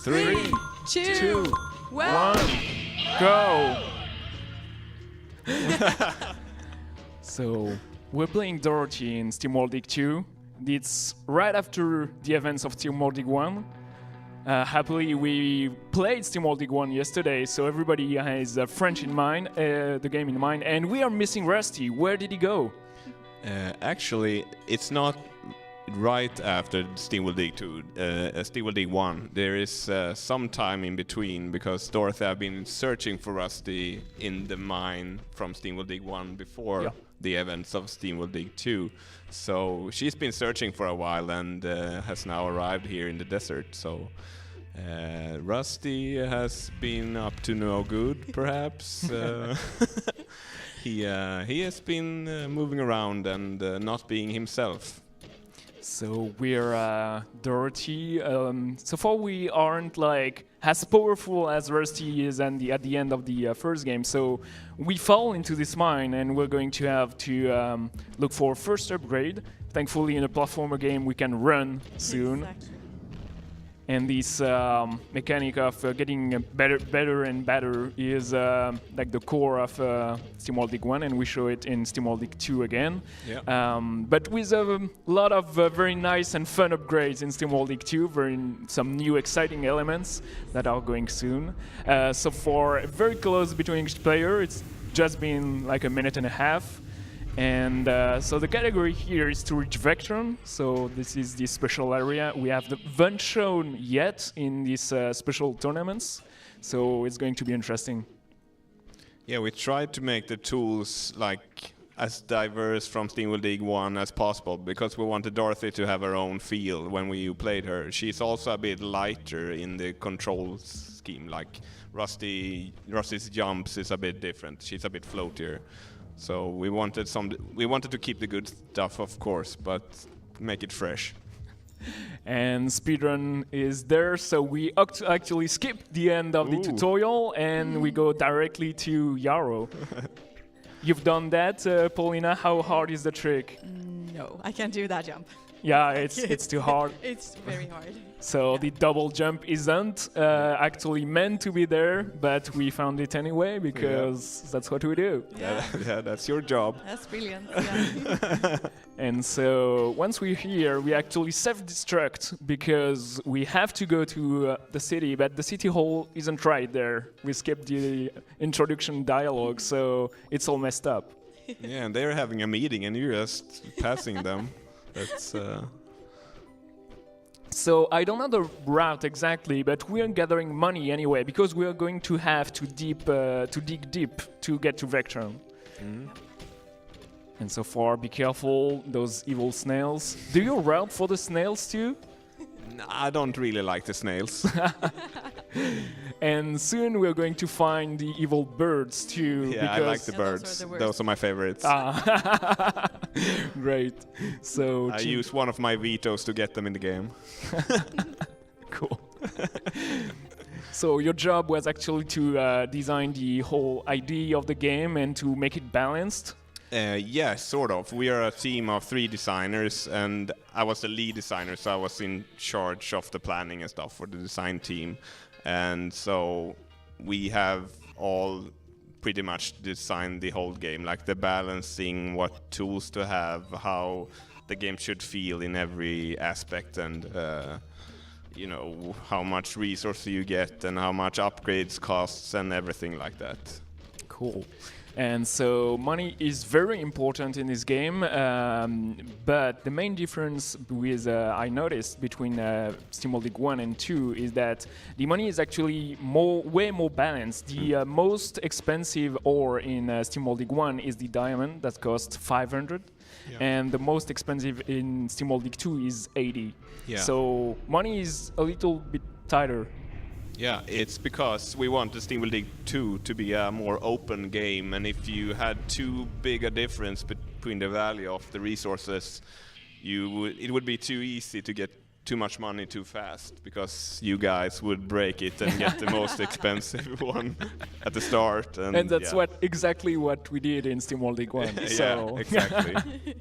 3, 2, 1, Go! So, we're playing Dorothy in SteamWorld League 2. It's right after the events of SteamWorld League 1. Happily, we played SteamWorld League 1 yesterday, so everybody has French in mind, the game in mind, and we are missing Rusty. Where did he go? Actually, it's not right after SteamWorld League 2, SteamWorld League 1. There is some time in between because Dorothy have been searching for Rusty in the mine from SteamWorld League 1 before the events of SteamWorld League 2. So she's been searching for a while and has now arrived here in the desert. So Rusty has been up to no good, perhaps. He has been moving around and not being himself. So we're Dorothy. So far we aren't like as powerful as Rusty is at the end of the first game. So we fall into this mine and we're going to have to look for first upgrade. Thankfully in a platformer game we can run soon. Exactly. And this mechanic of getting better and better is like the core of SteamWorld League 1, and we show it in SteamWorld League 2 again. Yeah. But with a lot of very nice and fun upgrades in SteamWorld League 2, some new exciting elements that are going soon. So for very close between each player, it's just been like a minute and a half. And so the category here is to reach Vectron. So this is the special area. We haven't shown yet in these special tournaments. So it's going to be interesting. Yeah, we tried to make the tools like as diverse from SteamWorld League 1 as possible because we wanted Dorothy to have her own feel when we played her. She's also a bit lighter in the control scheme. Like Rusty's jumps is a bit different. She's a bit floatier. So we wanted to keep the good stuff, of course, but make it fresh. And speedrun is there, so we actually skip the end of the tutorial and we go directly to Yarrow. You've done that, Paulina. How hard is the trick? No, I can't do that jump. Yeah, it's too hard. It's very hard. So the double jump isn't actually meant to be there, but we found it anyway because that's what we do. Yeah, that's your job. That's brilliant. Yeah. And so once we're here, we actually self-destruct because we have to go to the city, but the city hall isn't right there. We skipped the introduction dialogue, so it's all messed up. Yeah, and they're having a meeting and you're just passing them. That's So I don't know the route exactly, but we are gathering money anyway because we are going to have to dig deep to get to Vectron. And so far, be careful, those evil snails. Do you route for the snails too? I don't really like the snails. And soon we're going to find the evil birds too. Yeah, I like the birds. Those are the worst. Those are my favorites. Great. So I use one of my vetoes to get them in the game. cool. So your job was actually to design the whole idea of the game and to make it balanced. Yeah, sort of. We are a team of 3 designers, and I was the lead designer, so I was in charge of the planning and stuff for the design team. And so we have all pretty much designed the whole game, like the balancing, what tools to have, how the game should feel in every aspect, and you know, how much resources you get and how much upgrades costs and everything like that. Cool. And so money is very important in this game, but the main difference with I noticed between SteamWorld League 1 and 2 is that the money is actually way more balanced. The most expensive ore in SteamWorld League 1 is the diamond that costs 500, and the most expensive in SteamWorld League 2 is 80. Yeah. So money is a little bit tighter. Yeah, it's because we want the SteamWorld League 2 to be a more open game, and if you had too big a difference between the value of the resources, it would be too easy to get too much money too fast, because you guys would break it and get the most expensive one at the start. And that's exactly what we did in SteamWorld League 1. So. Yeah, exactly.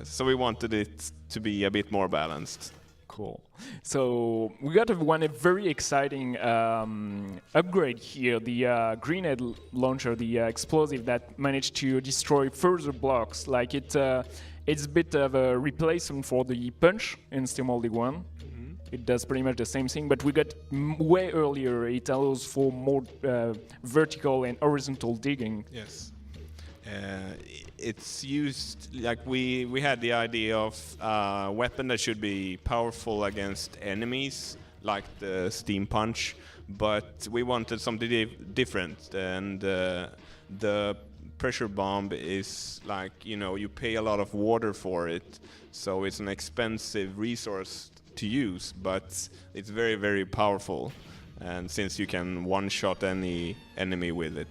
So we wanted it to be a bit more balanced. Cool. So we got a very exciting upgrade here, the grenade launcher, the explosive that managed to destroy further blocks. Like it's a bit of a replacement for the punch in SteamWorld League 1. It does pretty much the same thing, but we got way earlier. It allows for more vertical and horizontal digging. Yes. It's used like we had the idea of a weapon that should be powerful against enemies, like the steam punch, but we wanted something different, and the pressure bomb is like, you pay a lot of water for it, so it's an expensive resource to use, but it's very, very powerful, and since you can one-shot any enemy with it.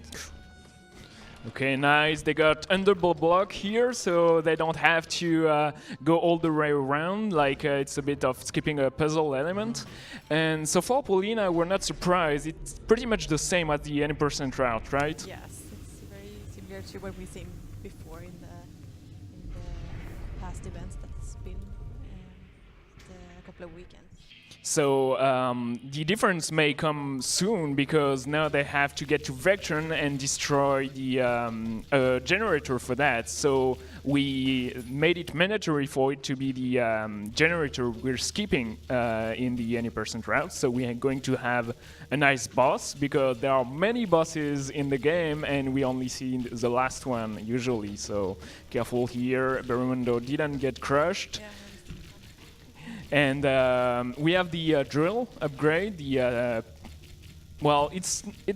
Okay, nice. They got underball block here, so they don't have to go all the way around. Like it's a bit of skipping a puzzle element. And so far, Paulina, we're not surprised. It's pretty much the same as the 80% route, right? Yes, it's very similar to what we've seen before in the past events that's been a couple of weekends. So the difference may come soon because now they have to get to Vectron and destroy the generator for that. So we made it mandatory for it to be the generator we're skipping in the 80% route. So we are going to have a nice boss because there are many bosses in the game and we only see the last one usually. So careful here, Berumondo didn't get crushed. Yeah. And we have the drill upgrade. It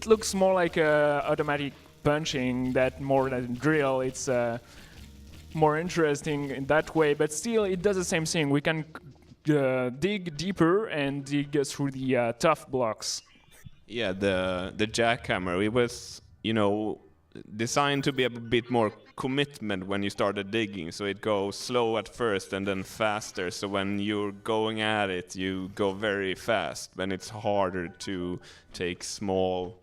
looks more like automatic punching that more than drill. It's more interesting in that way, but still it does the same thing. We can dig deeper and dig through the tough blocks. Yeah, the jackhammer, it was, designed to be a bit more commitment when you started digging, so it goes slow at first and then faster, so when you're going at it you go very fast, when it's harder to take small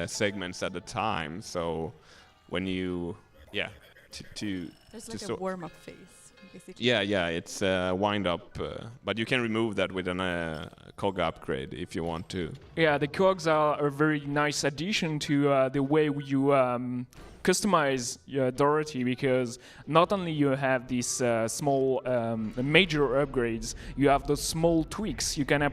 segments at a time. So when you there's like a warm-up phase basically. yeah, it's wind up, but you can remove that with a cog upgrade if you want to. Yeah, the cogs are a very nice addition to the way you customize Dorothy, because not only you have these small major upgrades, you have those small tweaks you can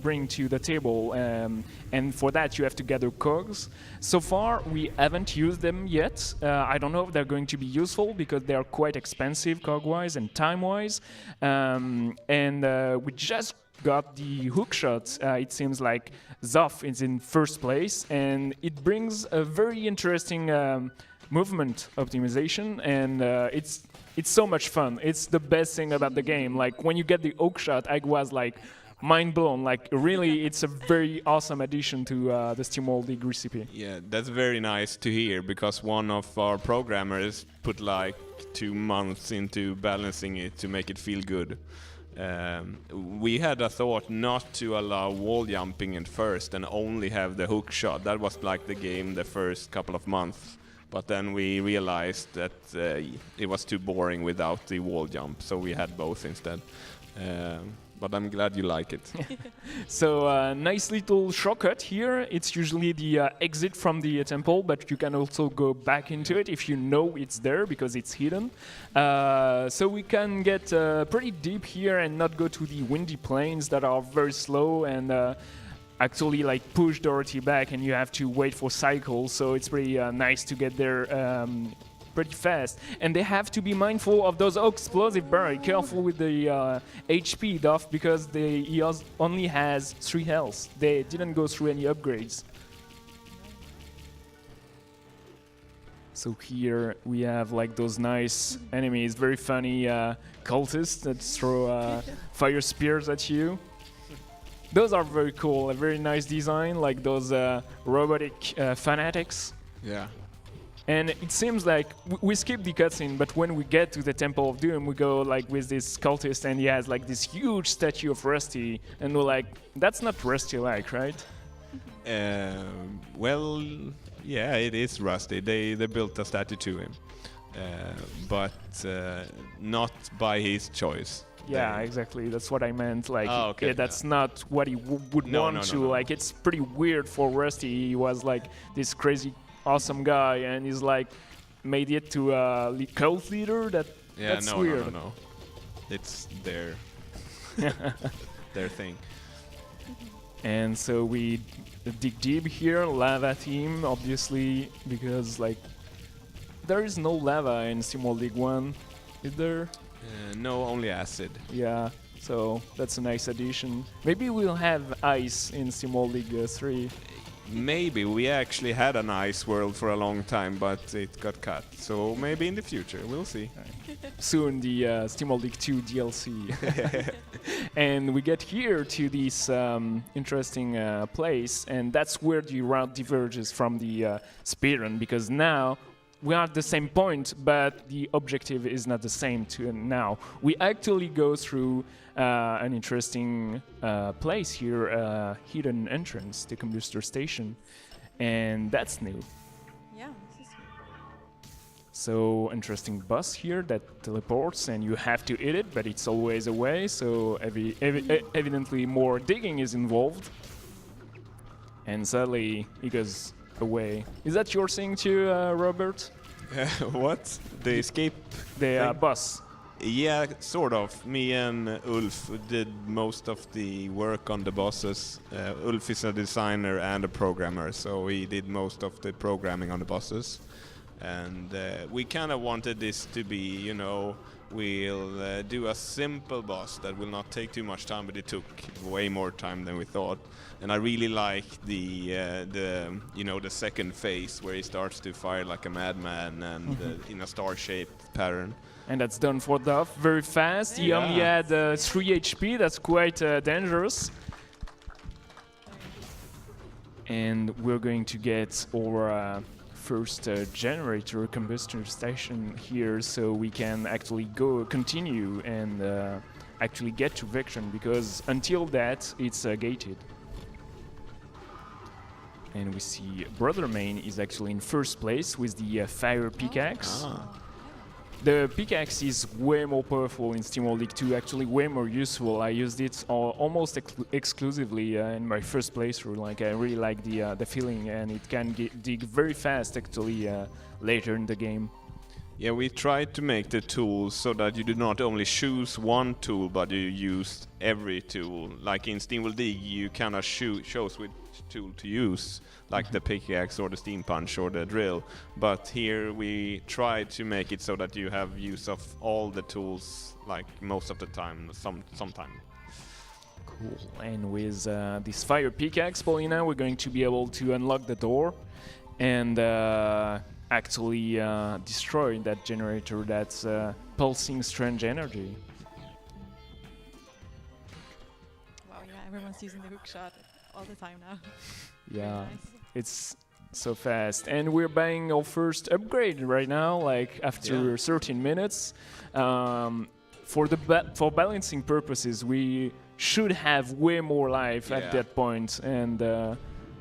bring to the table, and for that you have to gather cogs. So far we haven't used them yet. I don't know if they're going to be useful because they are quite expensive cog-wise and time-wise, and we just got the hookshot. It seems like Zoff is in first place, and it brings a very interesting movement optimization, and it's so much fun. It's the best thing about the game. Like when you get the hookshot, I was like mind blown. Like really, it's a very awesome addition to the SteamWorld League recipe. Yeah, that's very nice to hear, because one of our programmers put like 2 months into balancing it to make it feel good. We had a thought not to allow wall jumping at first and only have the hook shot. That was like the game the first couple of months. But then we realized that it was too boring without the wall jump, so we had both instead. But I'm glad you like it. So nice little shortcut here. It's usually the exit from the temple, but you can also go back into it if you know it's there because it's hidden. So we can get pretty deep here and not go to the windy plains that are very slow and actually like push Dorothy back, and you have to wait for cycles. So it's pretty nice to get there pretty fast, and they have to be mindful of those explosive barrels. Careful with the HP, Duff, because he only has 3 health. They didn't go through any upgrades. So here we have like those nice enemies, very funny cultists that throw fire spears at you. Those are very cool, a very nice design, like those robotic fanatics. Yeah. And it seems like we skip the cutscene, but when we get to the Temple of Doom, we go like with this cultist, and he has like this huge statue of Rusty, and we're like, that's not Rusty-like, right? Well, yeah, it is Rusty. They built a statue to him, but not by his choice. Yeah, exactly. That's what I meant. Like, Oh, okay, that's not what he would No, want no, to. no, no. Like, it's pretty weird for Rusty. He was like this crazy, awesome guy, and he's like made it to a cult leader. That's no, weird. no, no, no. It's their their thing. And so we dig deep here, lava team, obviously, because like there is no lava in SteamWorld League 1, is there? No, only acid. Yeah, so that's a nice addition. Maybe we'll have ice in SteamWorld League 3. Maybe we actually had an ice world for a long time, but it got cut. So maybe in the future, we'll see. Soon the SteamWorld League 2 DLC. And we get here to this interesting place, and that's where the route diverges from the speedrun, because now we are at the same point, but the objective is not the same to now. We actually go through an interesting place here, hidden entrance, the combustor station, and that's new. Yeah, this is new. So interesting bus here that teleports, and you have to hit it, but it's always away. So evidently more digging is involved, and suddenly it goes away. Is that your thing too, Robert? What? The escape? The thing? bus. Yeah, sort of. Me and Ulf did most of the work on the buses. Ulf is a designer and a programmer, so he did most of the programming on the buses. And we kind of wanted this to be, you know, we'll do a simple bus that will not take too much time, but it took way more time than we thought. And I really like the you know, the second phase where he starts to fire like a madman and in a star-shaped pattern. And that's done for Duff very fast. He only had 3 HP, that's quite dangerous. And we're going to get our first generator combustion station here, so we can actually continue and actually get to Vectron, because until that it's gated. And we see Brother Main is actually in first place with the fire pickaxe. The pickaxe is way more powerful in SteamWorld League 2, actually way more useful. I used it almost exclusively in my first playthrough. Like, I really like the feeling, and it can dig very fast actually later in the game. Yeah, we tried to make the tools so that you do not only choose one tool, but you use every tool. Like in SteamWorld League, you kind of chose which tool to use, like the pickaxe or the steam punch or the drill. But here we tried to make it so that you have use of all the tools, like most of the time, sometime. Cool. And with this fire pickaxe, Paulina, we're going to be able to unlock the door and actually destroy that generator that's pulsing strange energy. Wow, yeah, everyone's using the hook shot all the time now. Yeah, Nice. it's so fast. And we're buying our first upgrade right now, like after 13 minutes. For balancing purposes, we should have way more life at that point, and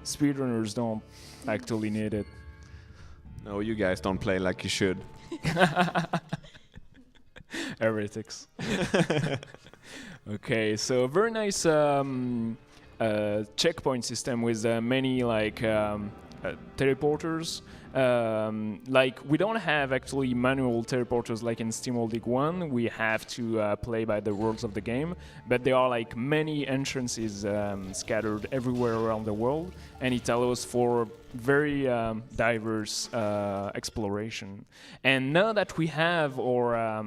speedrunners don't actually need it. No, you guys don't play like you should. Heretics. Okay, so very nice checkpoint system with many like teleporters. Like, we don't have actually manual teleporters like in SteamWorld League 1. We have to play by the rules of the game, but there are like many entrances scattered everywhere around the world, and it allows for very diverse exploration. And now that we have our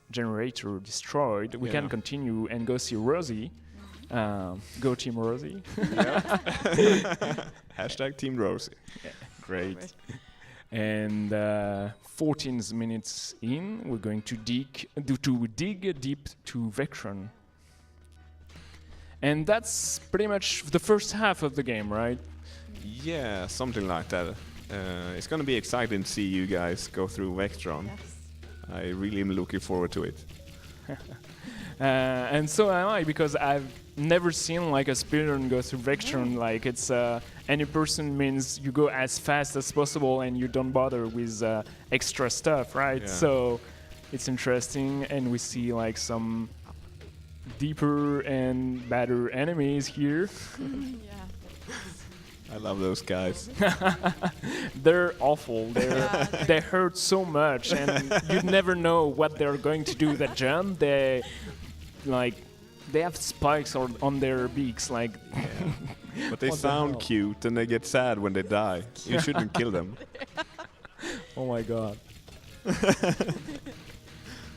generator destroyed, we can continue and go see Rosie. Go Team Rosie. Hashtag Team Rosie. Yeah. Great. And 14 minutes in, we're going to dig deep to Vectron. And that's pretty much the first half of the game, right? Yeah, something like that. It's gonna be exciting to see you guys go through Vectron. Yes. I really am looking forward to it. And so am I, because I've never seen like a speedrun go through Vectron. Like, it's any person means you go as fast as possible and you don't bother with extra stuff, right? Yeah. So it's interesting, and we see like some deeper and better enemies here. Yeah. I love those guys. They're awful. Yeah. They hurt so much, and you never know what they're going to do. That jump, they have spikes on their beaks, like. But they What the sound hell? cute and they get sad when they die. You shouldn't kill them. Oh my god.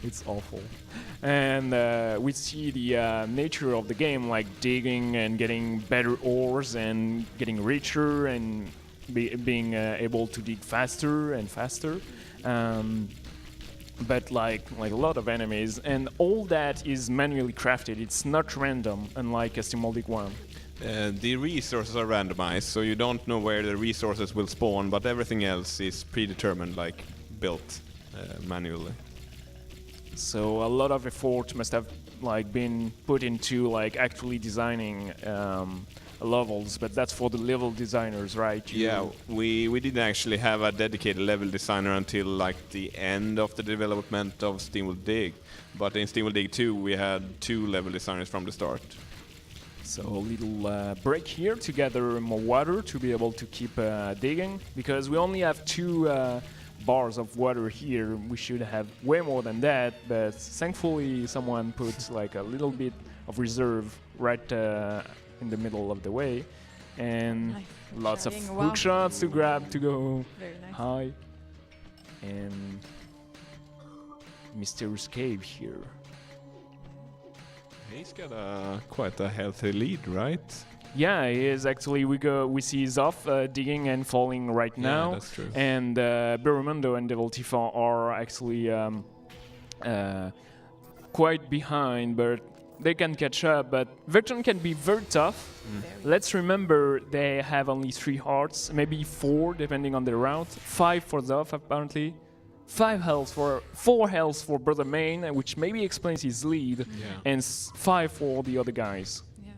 It's awful. And we see the nature of the game, like digging and getting better ores and getting richer and being able to dig faster and faster. But like a lot of enemies, and all that is manually crafted. It's not random, unlike a SteamWorld 1. The resources are randomized, so you don't know where the resources will spawn, but everything else is predetermined, like built manually. So a lot of effort must have been put into actually designing levels, but that's for the level designers, right? Yeah, we didn't actually have a dedicated level designer until the end of the development of SteamWorld Dig, but in SteamWorld Dig 2 we had 2 level designers from the start. So a little break here to gather more water to be able to keep digging, because we only have 2 bars of water here. We should have way more than that, but thankfully someone put a little bit of reserve right in the middle of the way, and Nice. lots of Shining, wow. hook shots to grab to go Very nice. high, and mysterious cave here. He's got quite a healthy lead, right? Yeah, he is actually. We see Zoff digging and falling right now. Yeah, that's true. And Berumondo and Devil Tifa are actually quite behind, but they can catch up. But Vectron can be very tough. Very. Let's remember they have only 3 hearts, maybe 4 depending on the route. 5 for Zoff apparently. 4 health for Brother Main, which maybe explains his lead, Yeah. and 5 for the other guys. Yeah.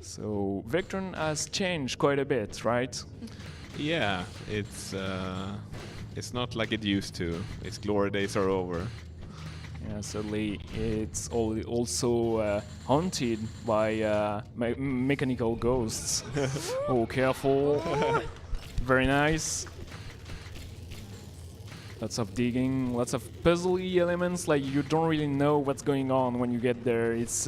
So Vectron has changed quite a bit, right? Yeah, it's not like it used to. Its glory days are over. Yeah, sadly, it's also haunted by mechanical ghosts. Oh, careful! Very nice. Lots of digging, lots of puzzly elements. You don't really know what's going on when you get there. It's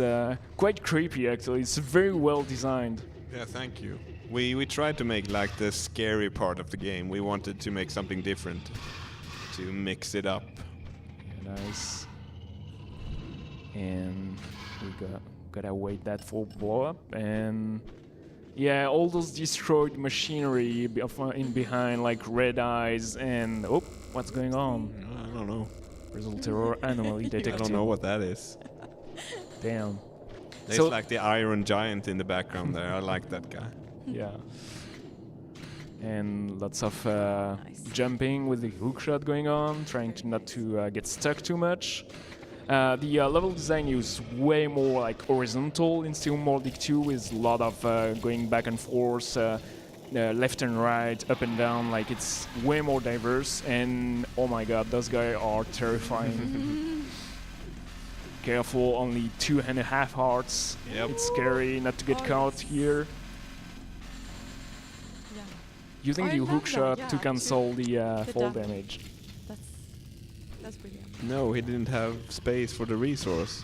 quite creepy, actually. It's very well designed. Yeah, thank you. We tried to make the scary part of the game. We wanted to make something different, to mix it up. Nice. And we gotta wait that for blow up, and yeah, all those destroyed machinery in behind, like red eyes, and oh, what's going on? I don't know. Result terror anomaly I detected. don't know what that is. Damn. There's So- the Iron Giant in the background there. I like that guy. Yeah. And lots of Nice. jumping with the hookshot going on, trying to not to get stuck too much. The level design is way more horizontal in SteamWorld 2, with a lot of going back and forth, left and right, up and down. It's way more diverse, and oh my god, those guys are terrifying. Careful, only 2.5 hearts. Yep. It's scary not to get Oh, caught yes. here. Yeah. Using I the love hook that, shot yeah, to cancel the the fall damage. damage. That's brilliant. No, he didn't have space for the resource.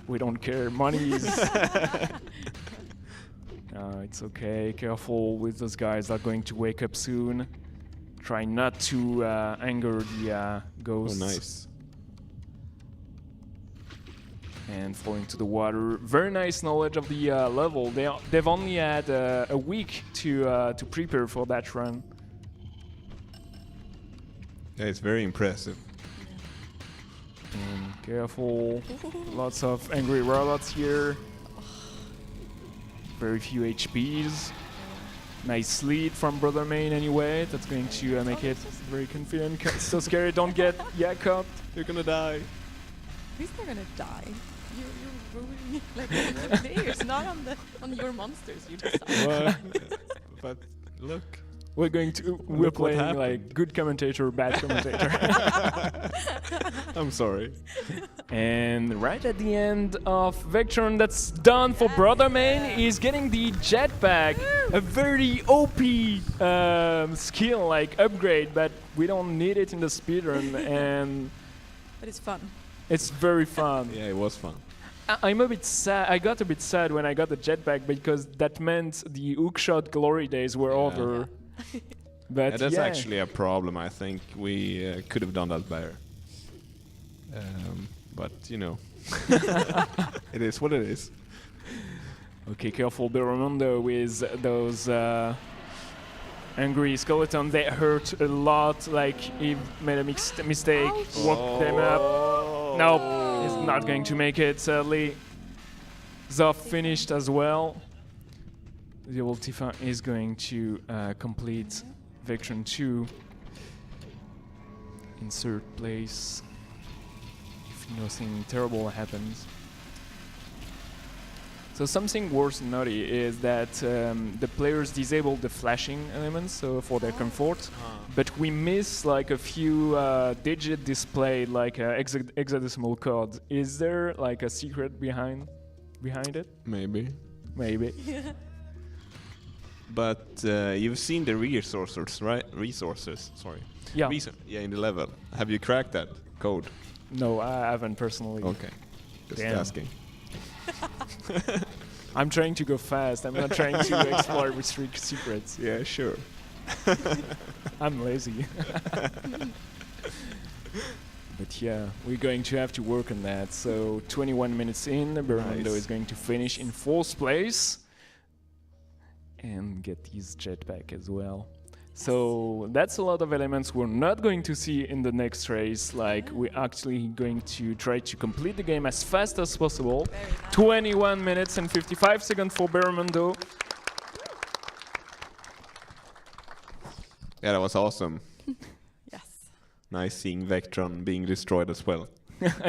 We don't care. Money is. It's okay. Careful with those guys. They're going to wake up soon. Try not to anger the Oh, ghosts. nice. And falling to the water. Very nice knowledge of the level. They've only had a week to prepare for that run. Yeah, it's very impressive. And careful. Lots of angry robots here. Very few HPs. Nice lead from Brother Main anyway. That's going to make it very confident. So scary. Don't get caught. You're gonna die. He's not gonna die. You're ruining it. The players, not on your monsters. You decide. Well, but look. We're playing like good commentator, bad commentator. I'm sorry. And right at the end of Vectron, that's done for Brother Main. He's getting the jetpack, a very OP skill, like upgrade, but we don't need it in the speedrun. And But it's fun. it's very fun. Yeah, it was fun. I'm a bit sad. I got a bit sad when I got the jetpack because that meant the hookshot glory days were over. But Yeah, that's actually a problem. I think we could have done that better. But you know, it is what it is. Okay, careful, Beromondo, with those angry skeletons. They hurt a lot. Like he made a mistake, woke them up. Nope, he's not going to make it. Sadly, Zoff finished as well. The old Tifa is going to complete Vectron 2 in third place if nothing terrible happens. So something worth noting is that the players disable the flashing elements for their comfort, but we miss like a few digit displayed, like hexadecimal code. Is there like a secret behind it? Maybe. Maybe. But you've seen the resources, right? Resources, sorry. Yeah. Yeah, in the level. Have you cracked that code? No, I haven't personally. Okay. Just Damn. asking. I'm trying to go fast. I'm not trying to explore with secrets. Yeah, sure. I'm lazy. But yeah, we're going to have to work on that. So 21 minutes in, Bernardo is going to finish in 4th place and get his jetpack as well. So that's a lot of elements we're not going to see in the next race. Like we're actually going to try to complete the game as fast as possible. 21 minutes and 55 seconds for Beromondo. Yeah, that was awesome. Yes. Nice seeing Vectron being destroyed as well.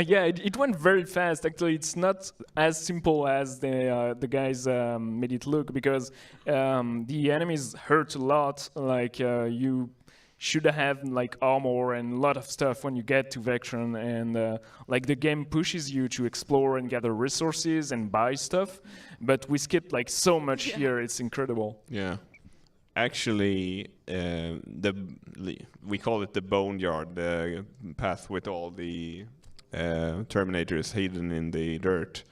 Yeah, it went very fast. Actually, it's not as simple as the guys made it look, because the enemies hurt a lot. Like you should have like armor and a lot of stuff when you get to Vectron, and like the game pushes you to explore and gather resources and buy stuff. But we skipped like so much here. It's incredible. Yeah. Actually, we call it the boneyard, the path with all the Terminators hidden in the dirt.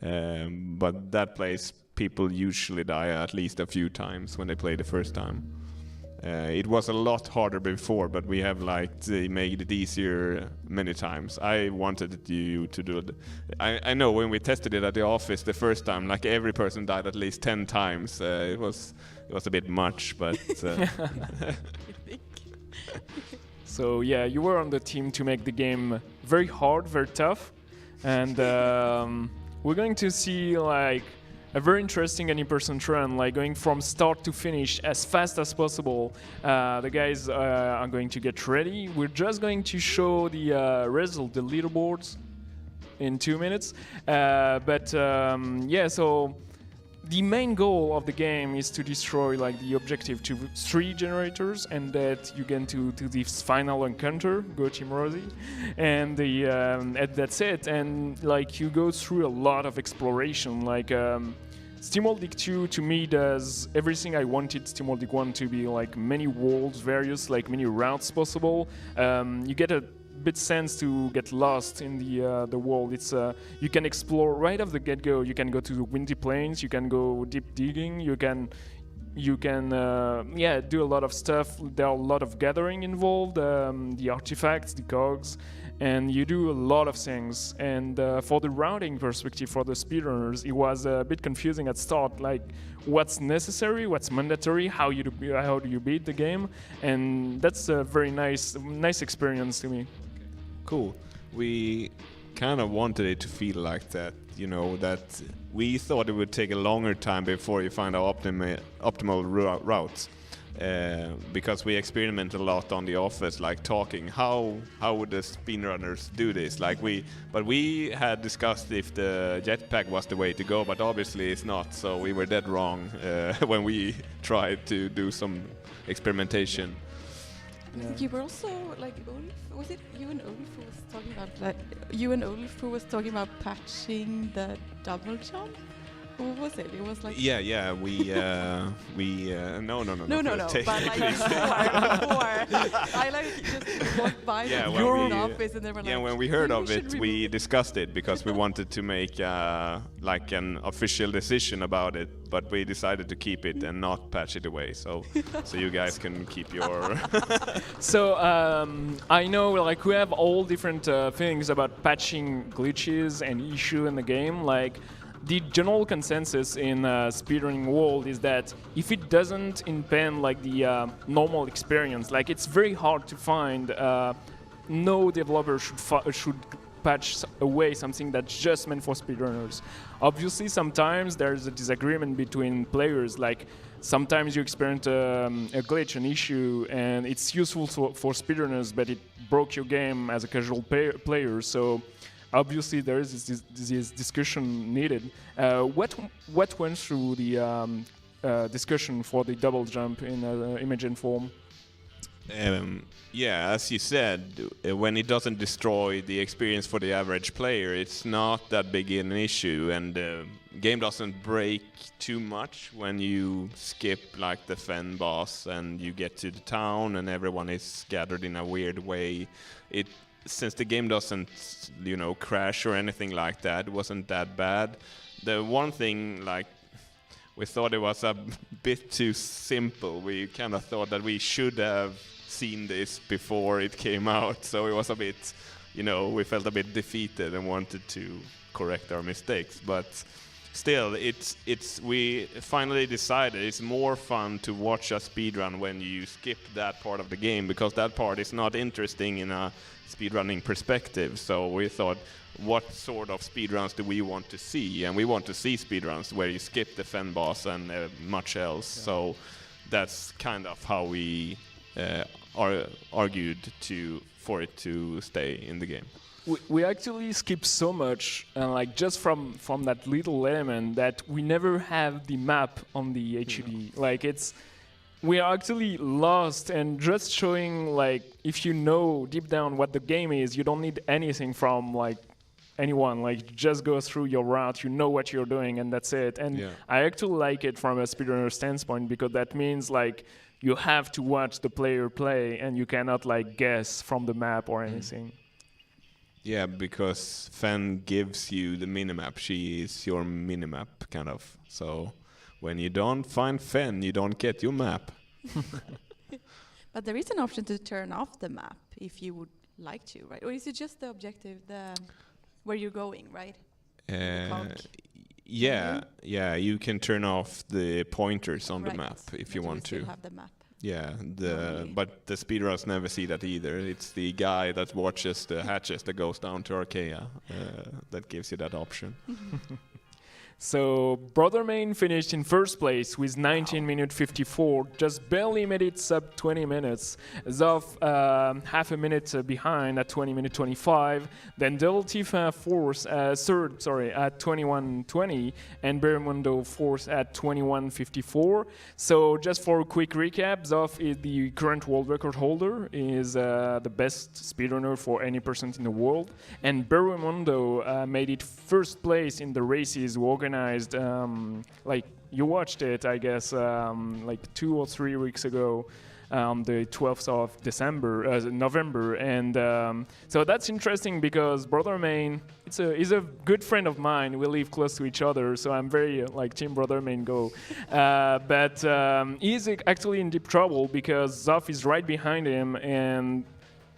But that place, people usually die at least a few times when they play the first time. It was a lot harder before, but we have they made it easier many times. I wanted you to do it. I know when we tested it at the office the first time, like every person died at least 10 times. It was a bit much, but. So yeah, you were on the team to make the game very hard, very tough, and we're going to see like a very interesting and in-person run, like going from start to finish as fast as possible. The guys are going to get ready. We're just going to show the result, the leaderboards, in 2 minutes. Yeah, so the main goal of the game is to destroy like the objective to 3 generators, and that you get to this final encounter. Go Team Rosie, and that's it. And like you go through a lot of exploration. Like SteamWorld League 2 to me does everything I wanted SteamWorld League 1 to be, like many worlds, various like many routes possible. You get a bit sense to get lost in the world. It's you can explore right off the get-go. You can go to the windy plains, you can go deep digging, you can do a lot of stuff. There are a lot of gathering involved, the artifacts, the cogs, and you do a lot of things. And for the routing perspective, for the speedrunners, it was a bit confusing at start, like what's necessary, what's mandatory, how do you beat the game, and that's a very nice experience to me. Cool. We kind of wanted it to feel like that, you know, that we thought it would take a longer time before you find our optimal routes. because we experiment a lot on the office, like talking how would the speedrunners do this, but we had discussed if the jetpack was the way to go, but obviously it's not, so we were dead wrong when we tried to do some experimentation. I think you were also like Ulf, was it you and Ulf who was talking about patching the double jump? What was it? It was like Yeah. We no. But like before, I like just walked by your office and they were like. Yeah, when we heard of it, we discussed it because we wanted to make like an official decision about it, but we decided to keep it and not patch it away. So you guys can keep your. So I know like we have all different things about patching glitches and issue in the game, like. The general consensus in speedrunning world is that if it doesn't impede like the normal experience, like it's very hard to find. No developer should patch away something that's just meant for speedrunners. Obviously, sometimes there's a disagreement between players. Like sometimes you experience a glitch, an issue, and it's useful for speedrunners, but it broke your game as a casual player. So. Obviously, there is this discussion needed. What went through the discussion for the double jump in Imogen form? Yeah, as you said, when it doesn't destroy the experience for the average player, it's not that big an issue, and the game doesn't break too much when you skip like the Fen boss and you get to the town and everyone is gathered in a weird way. Since the game doesn't, crash or anything like that, it wasn't that bad. The one thing, like, we thought it was a bit too simple. We kind of thought that we should have seen this before it came out, so it was a bit, we felt a bit defeated and wanted to correct our mistakes. But still, we finally decided it's more fun to watch a speedrun when you skip that part of the game, because that part is not interesting in a speedrunning perspective. So we thought, what sort of speedruns do we want to see? And we want to see speedruns where you skip the Fen boss and much else. Yeah. So that's kind of how we argued for it to stay in the game. We actually skip so much, like just from that little element, that we never have the map on the HUD. Like we are actually lost, and just showing like if you know deep down what the game is, you don't need anything from like anyone. Like just go through your route, you know what you're doing, and that's it. And I actually like it from a speedrunner standpoint, because that means like you have to watch the player play, and you cannot like guess from the map or anything. Yeah, because Fen gives you the minimap. She is your minimap, kind of. So when you don't find Fen, you don't get your map. But there is an option to turn off the map if you would like to, right? Or is it just the objective, where you're going, right? Yeah, you can turn off the pointers on the map if you want to. Still have the map. Yeah, but the speedrunners never see that either. It's the guy that watches the hatches that goes down to Archaea that gives you that option. So Brother Main finished in first place with 19 minute 54, just barely made it sub 20 minutes. Zoff half a minute behind at 20 minute 25. Then Devil Tifa third at 21:20, and Bermundo fourth at 21:54. So just for a quick recap, Zoff is the current world record holder, is the best speedrunner for any person in the world, and Bermundo made it first place in the races organized. Like you watched it, I guess, like 2 or 3 weeks ago, the 12th of November, and so that's interesting because Brother Main, he's a good friend of mine. We live close to each other, so I'm very like Team Brother Main go. But he's actually in deep trouble because Zoff is right behind him and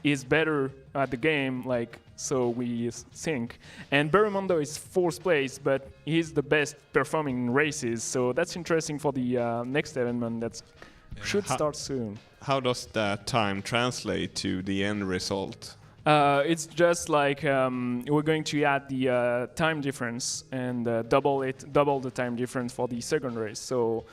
is better at the game, like. So we think. And Bermundo is fourth place, but he's the best performing in races. So that's interesting for the next event that should start soon. How does that time translate to the end result? It's just like we're going to add the time difference and double the time difference for the second race. So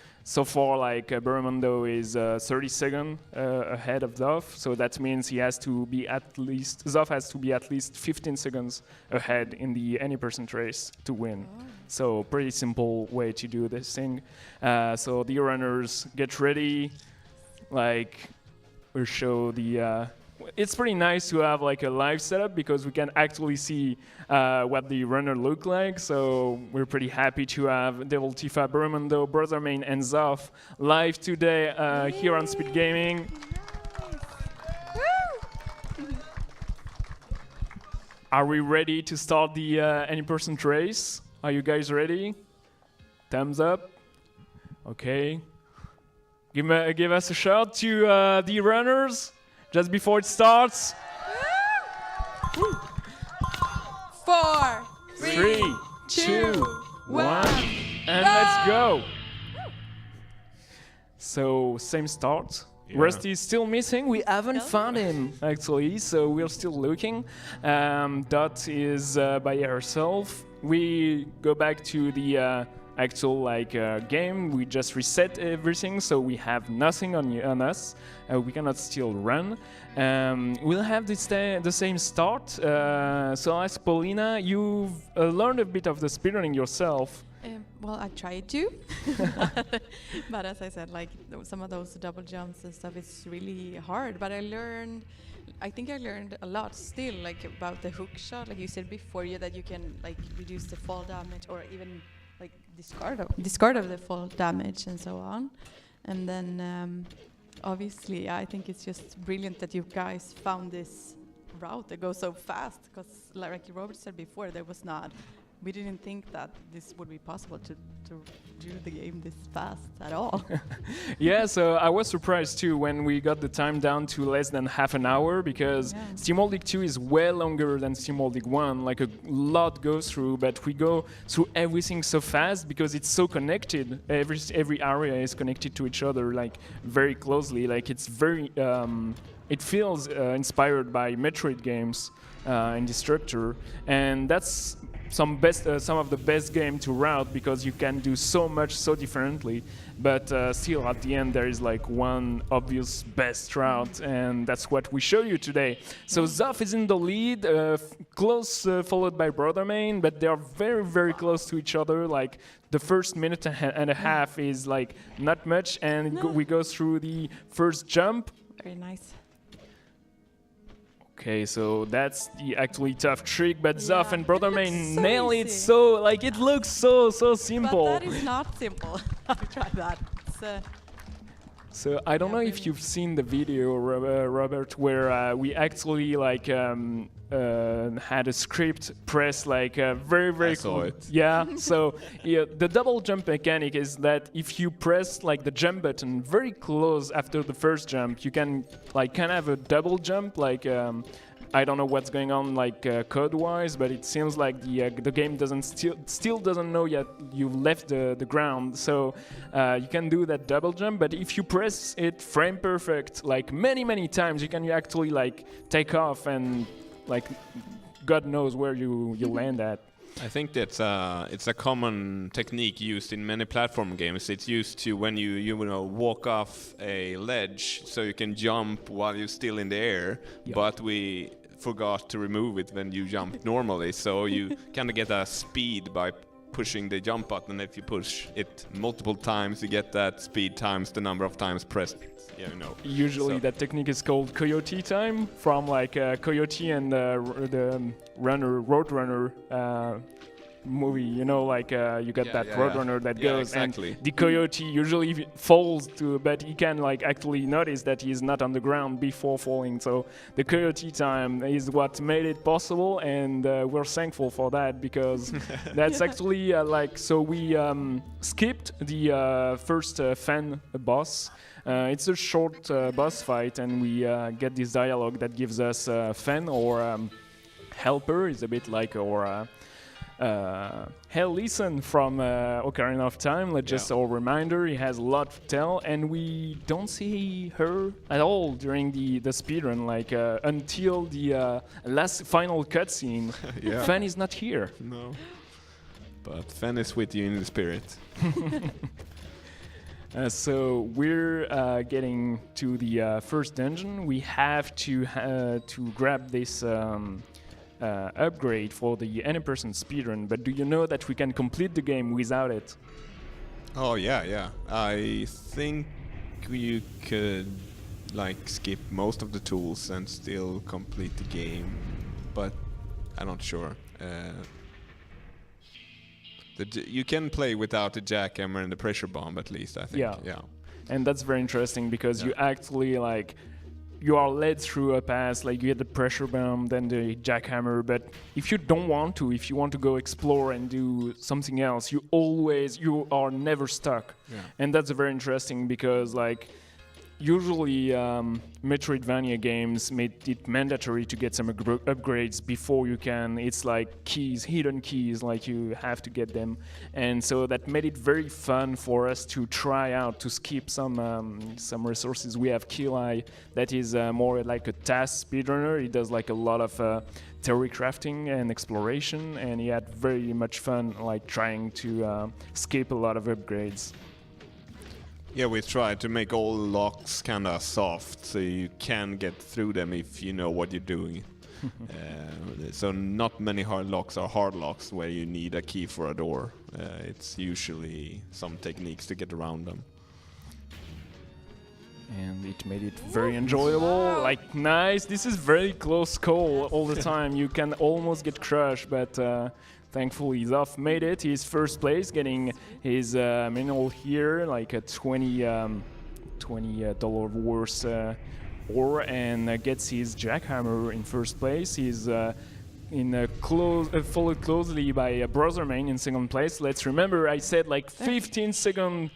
far, like Bermundo is 30 seconds ahead of Zoff. So that means Zoff has to be at least 15 seconds ahead in the any percent race to win. Oh. So pretty simple way to do this thing. So the runners get ready, like we'll show the. It's pretty nice to have like a live setup because we can actually see what the runner look like. So we're pretty happy to have Devil Tifa, Bermundo, Brothermain, and Zoff live today here on Speed Gaming. Are we ready to start the any percent race? Are you guys ready? Thumbs up. Okay. Give us a shout to the runners. Just before it starts. 4, 3, 2, 1, and let's go. So same start. Yeah. Rusty is still missing. We haven't found him actually, so we're still looking. Dot is by herself. We go back to the actual game. We just reset everything, so we have nothing on us. We cannot still run. We'll have the same start. So I'll ask Paulina, you've learned a bit of the speedrunning yourself. Well, I tried to, but as I said, like some of those double jumps and stuff, it's really hard. But I think I learned a lot still, like about the hook shot, like you said before, that you can like reduce the fall damage or even like discard of the fall damage and so on. And then obviously, I think it's just brilliant that you guys found this route that goes so fast, because like Robert said before, we didn't think that this would be possible to do the game this fast at all. Yeah, so I was surprised too when we got the time down to less than half an hour, because SteamWorld League 2 is way longer than SteamWorld League 1. Like a lot goes through, but we go through everything so fast because it's so connected. Every area is connected to each other, like very closely. Like it's very, it feels inspired by Metroid games in the structure, and that's some of the best game to route because you can do so much so differently, but still at the end there is like one obvious best route, and that's what we show you today. So Zoff is in the lead, close followed by Brothermain, but they are very, very close to each other. Like the first minute and a half is like not much, and we go through the first jump. Very nice. Okay, so that's the actually tough trick, but Zoff and Brothermain so nail it easy. so, like it looks so simple. But that is not simple. I tried that. So I don't know if you've seen the video, Robert, where we actually like had a script press like very I saw it. Yeah. So the double jump mechanic is that if you press like the jump button very close after the first jump, you can like have a double jump. Like I don't know what's going on like code-wise, but it seems like the game still doesn't know yet you've left the ground. So you can do that double jump, but if you press it frame perfect like many times, you can actually like take off and like God knows where you land at. I think that's it's a common technique used in many platform games. It's used to when you walk off a ledge, so you can jump while you're still in the air. Yep. But we forgot to remove it when you jump normally, so you kind of get a speed by pushing the jump button. If you push it multiple times, you get that speed times the number of times pressed. Usually that technique is called Coyote time, from like Coyote and the Roadrunner movie. You get that Roadrunner that goes, exactly. And the Coyote usually falls but he can like actually notice that he's not on the ground before falling. So the Coyote time is what made it possible, and we're thankful for that, because that's actually so we skipped the first fan boss. It's a short boss fight, and we get this dialogue that gives us Fen, or helper is a bit like our Listen from Ocarina of Time. Let's just a reminder, he has a lot to tell, and we don't see her at all during the speedrun, like until the last final cutscene. Fan is not here. No. But Fan is with you in the spirit. So we're getting to the first dungeon. We have to grab this upgrade for the any person speedrun. But do you know that we can complete the game without it? Oh yeah. I think you could like skip most of the tools and still complete the game, but I'm not sure. You can play without the jackhammer and the pressure bomb, at least, I think. Yeah. And that's very interesting because you actually like you are led through a path, like you get the pressure bomb, then the jackhammer. But if you don't want to, if you want to go explore and do something else, you are never stuck. And that's very interesting because like usually Metroidvania games made it mandatory to get some upgrades before you can. It's like keys, hidden keys, like you have to get them, and so that made it very fun for us to try out to skip some resources. We have Kili, that is more like a task speedrunner. He does like a lot of theory crafting and exploration, and he had very much fun like trying to skip a lot of upgrades. Yeah, we tried to make all locks kind of soft, so you can get through them if you know what you're doing. So not many hard locks are hard locks where you need a key for a door. It's usually some techniques to get around them. And it made it very enjoyable, like nice. This is very close call all the time. You can almost get crushed, but thankfully Zoff made it. He's first place, getting his mineral here, like a $20 worth ore, and gets his jackhammer in first place. He's followed closely by Brotherman in second place. Let's remember, I said like 15-second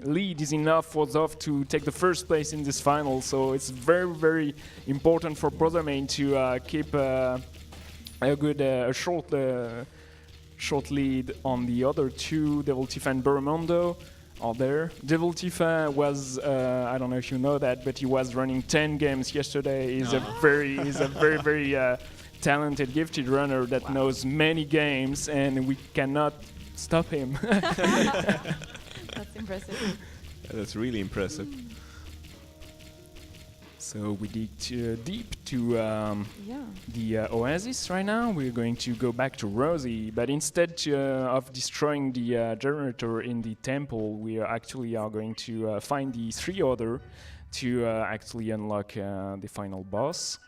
lead is enough for Zoff to take the first place in this final. So it's very, very important for Brotherman to keep a good short lead on the other two. Devil Tifa and Burmondo are there. Devil Tifa was I don't know if you know that, but he was running 10 games yesterday. He's a very talented, gifted runner that knows many games, and we cannot stop him. That's impressive. That's really impressive. So we dig deep to the Oasis right now. We're going to go back to Rosie, but instead of destroying the generator in the temple, we are going to find the three other to actually unlock the final boss.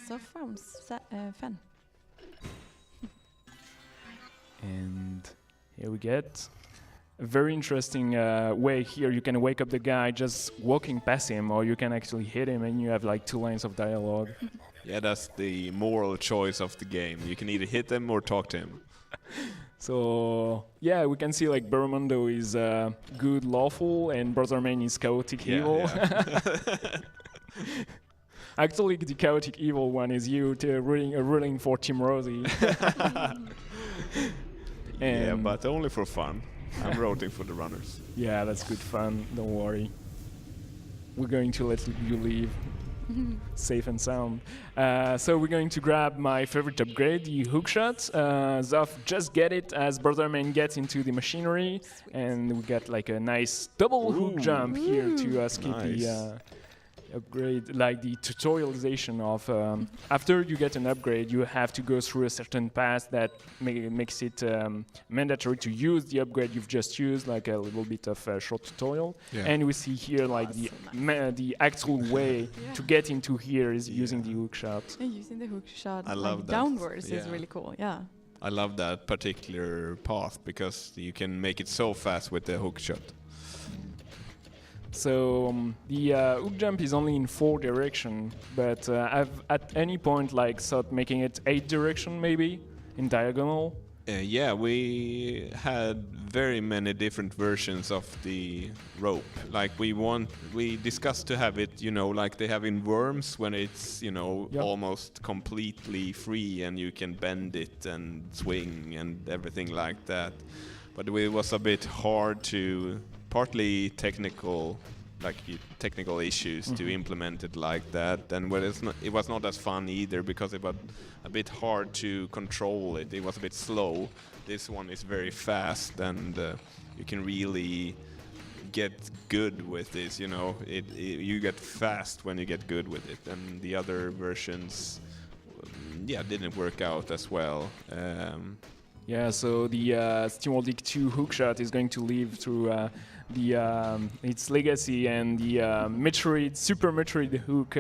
So from Fan. And here we get a very interesting way here. You can wake up the guy just walking past him, or you can actually hit him and you have like 2 lines of dialogue. Yeah, that's the moral choice of the game. You can either hit him or talk to him. So yeah, we can see like Burmondo is good, lawful, and Brotherman is chaotic evil. Yeah. Actually, the chaotic evil one is you ruling for Team Rosie. Yeah, but only for fun. I'm rooting for the runners. Yeah, that's good fun. Don't worry. We're going to let you leave safe and sound. So we're going to grab my favorite upgrade, the hookshot. Zoff just get it as Brotherman gets into the machinery, and we got like a nice double hook jump here to skip the upgrade, like the tutorialization of after you get an upgrade, you have to go through a certain path that makes it mandatory to use the upgrade you've just used, like a little bit of a short tutorial. And we see here like the actual way to get into here is using the hook shot. Yeah, using the hook shot I love that. Downwards is really cool. Yeah. I love that particular path because you can make it so fast with the hook shot. So the hook jump is only in 4 direction, but I've at any point like thought making it 8 direction maybe in diagonal, Yeah, we had very many different versions of the rope. Like we discussed to have it, like they have in Worms when it's, Yeah. almost completely free and you can bend it and swing and everything like that. But it was a bit hard to, partly technical, technical issues to implement it like that, and it was not as fun either because it was a bit hard to control it. It was a bit slow. This one is very fast, and you can really get good with this. You get fast when you get good with it, and the other versions, didn't work out as well. Yeah, so the SteamWorld Dig 2 hookshot is going to live through its legacy, and the Super Metroid hook,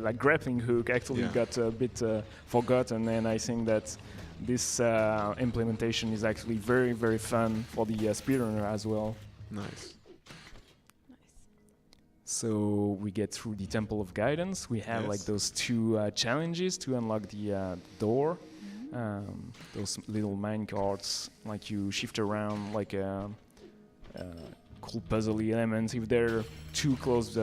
like grappling hook, actually got a bit forgotten, and I think that this implementation is actually very, very fun for the speedrunner as well. Nice. So we get through the Temple of Guidance. We have like those two challenges to unlock the door. Those little mine carts, like you shift around like cool puzzly elements. If they're too close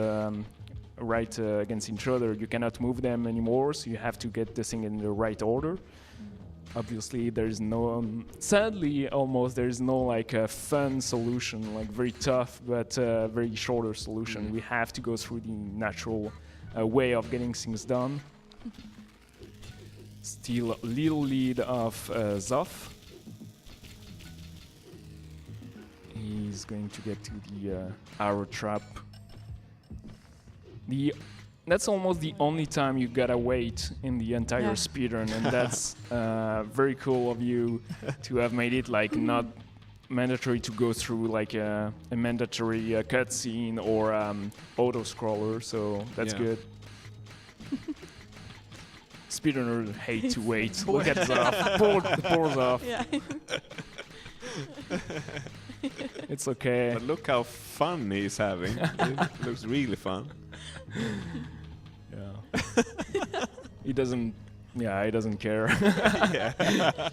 right against each other, you cannot move them anymore, so you have to get the thing in the right order. Obviously, there's no, sadly, almost there's no like a fun solution, like very tough but very shorter solution. We have to go through the natural way of getting things done. Still a little lead of Zoff. He's going to get to the arrow trap. That's almost the only time you gotta wait in the entire speedrun, and that's very cool of you to have made it like not mandatory to go through like a mandatory cutscene or auto scroller. So that's good. Speedrunners hate to wait. Look at Zoff. Poor Zoff. Yeah. It's okay. But look how fun he's having. It looks really fun. Yeah. He doesn't care.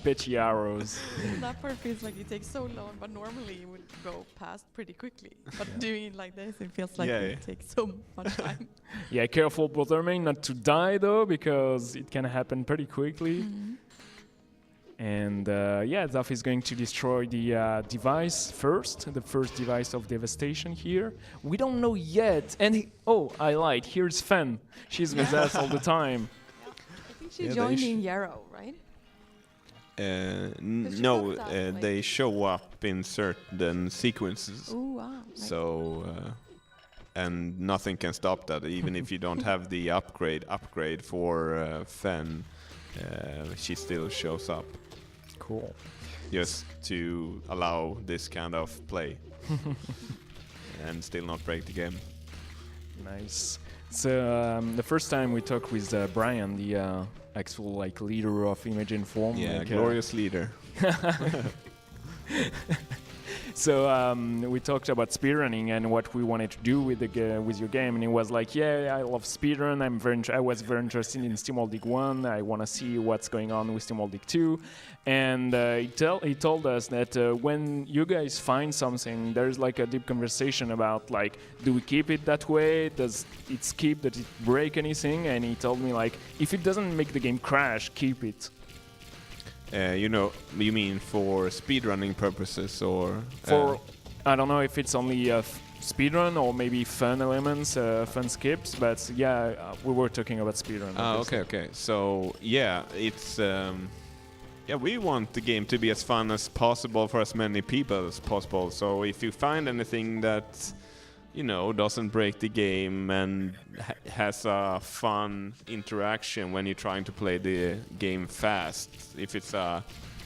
Bitchy arrows. That part feels like it takes so long, but normally it would go past pretty quickly. But doing it like this, it feels like it takes so much time. Yeah, careful, Buttermain, not to die though, because it can happen pretty quickly. And Zoff is going to destroy the device first, the first device of devastation here. We don't know yet. And I lied. Here's Fen. She's with us all the time. I think she joined in Yarrow, right? No, they show up in certain sequences. Oh wow! Nice. So, and nothing can stop that. Even if you don't have the upgrade for Fen, she still shows up. Cool. Just to allow this kind of play and still not break the game. Nice. So the first time we talked with Brian, the actual like leader of Image Inform. Yeah, like, glorious leader. So we talked about speedrunning and what we wanted to do with with your game, and he was like, "Yeah, I love speedrun. I was very interested in SteamWorld Dig 1. I want to see what's going on with SteamWorld Dig 2." And he told us that when you guys find something, there's like a deep conversation about like, do we keep it that way? Does it skip? Does it break anything? And he told me like, if it doesn't make the game crash, keep it. You mean for speedrunning purposes or? For I don't know if it's only speedrun or maybe fun elements, fun skips, but we were talking about speedrun. Okay. So it's we want the game to be as fun as possible for as many people as possible. So if you find anything that doesn't break the game and has a fun interaction when you're trying to play the game fast, if it's a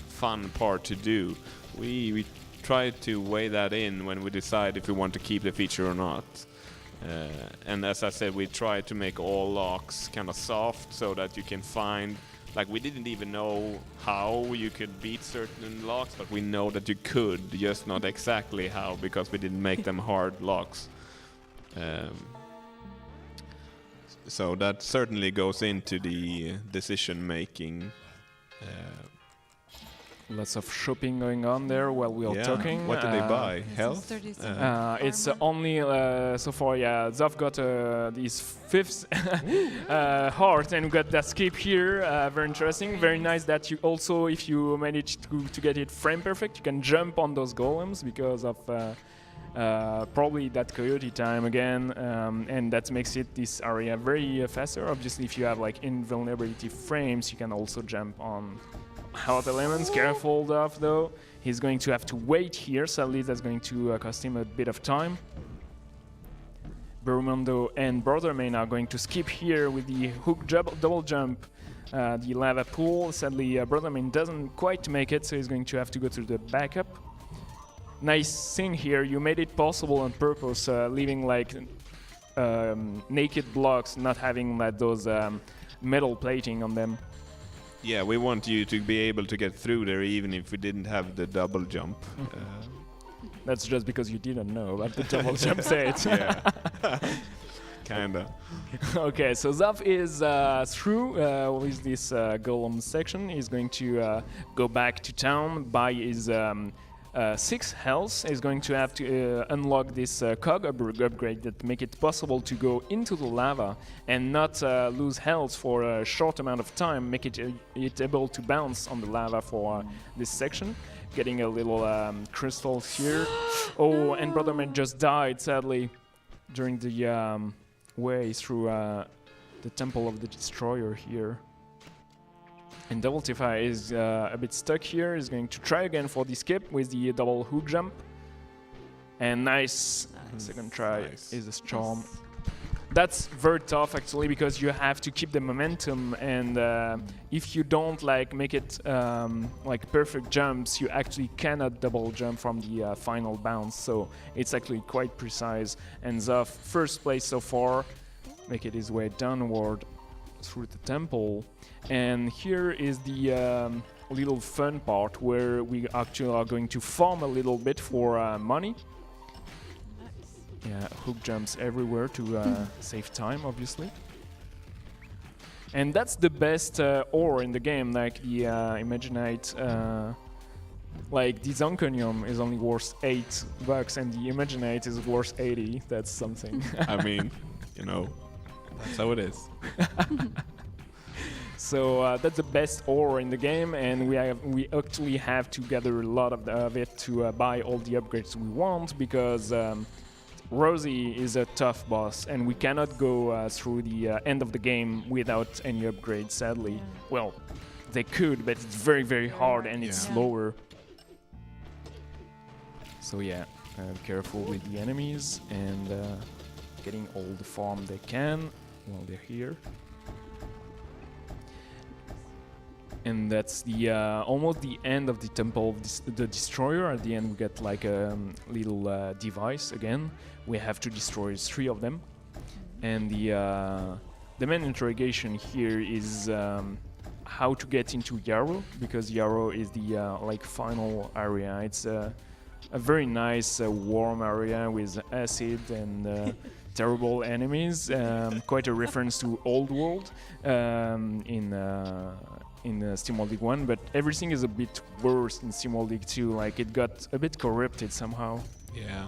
fun part to do, we try to weigh that in when we decide if we want to keep the feature or not. And as I said, we try to make all locks kind of soft so that you can find, like, we didn't even know how you could beat certain locks, but we know that you could, just not exactly how, because we didn't make them hard locks. So that certainly goes into the decision making. Lots of shopping going on there while we are talking. What did they buy? This is Health? 37 It's armor. only so far, yeah. Zoff got his fifth heart and got that skip here. Very interesting. Very nice that you also, if you manage to get it frame perfect, you can jump on those golems because of probably that coyote time again, and that makes it this area very faster. Obviously, if you have like invulnerability frames, you can also jump on health elements. Careful, Duff, though. He's going to have to wait here. Sadly, that's going to cost him a bit of time. Bermundo and Brothermain are going to skip here with the hook double jump, the lava pool. Sadly, Brothermain doesn't quite make it, so he's going to have to go to the backup. Nice thing here, you made it possible on purpose, leaving like naked blocks, not having like those metal plating on them. Yeah, we want you to be able to get through there even if we didn't have the double jump. That's just because you didn't know about the double jump set. Yeah. Kinda. Okay, so Zav is through with this golem section. He's going to go back to town, buy his 6 health. He's going to have to unlock this cog upgrade that make it possible to go into the lava and not lose health for a short amount of time, make it able to bounce on the lava for this section. Getting a little crystal here. Oh, and Brotherman just died, sadly, during the way through the Temple of the Destroyer here. And Double Tifa is a bit stuck here. He's going to try again for the skip with the double hook jump. And nice. Second try is a storm. That's very tough actually because you have to keep the momentum, and if you don't like make it like perfect jumps, you actually cannot double jump from the final bounce. So it's actually quite precise. And Zoff, first place so far, make it his way downward through the temple. And here is the little fun part where we actually are going to farm a little bit for money. Yeah, hook jumps everywhere to save time, obviously. And that's the best ore in the game, like the Imaginite. Like the Zonconium is only worth $8 and the Imaginite is worth 80. That's something. I mean, you know, that's how it is. So that's the best ore in the game, and we actually have to gather a lot of it to buy all the upgrades we want, because Rosie is a tough boss, and we cannot go through the end of the game without any upgrades, sadly. Yeah. Well, they could, but it's very, very hard, and it's slower. So yeah, be careful with the enemies, and getting all the farm they can while they're here. And that's the almost the end of the Temple of the Destroyer. At the end we get like a little device again. We have to destroy 3 of them. And the main interrogation here is how to get into Yarrow, because Yarrow is the like final area. It's a very nice warm area with acid and terrible enemies. Quite a reference to Old World in SteamWorld League 1, but everything is a bit worse in SteamWorld League 2. Like it got a bit corrupted somehow. Yeah.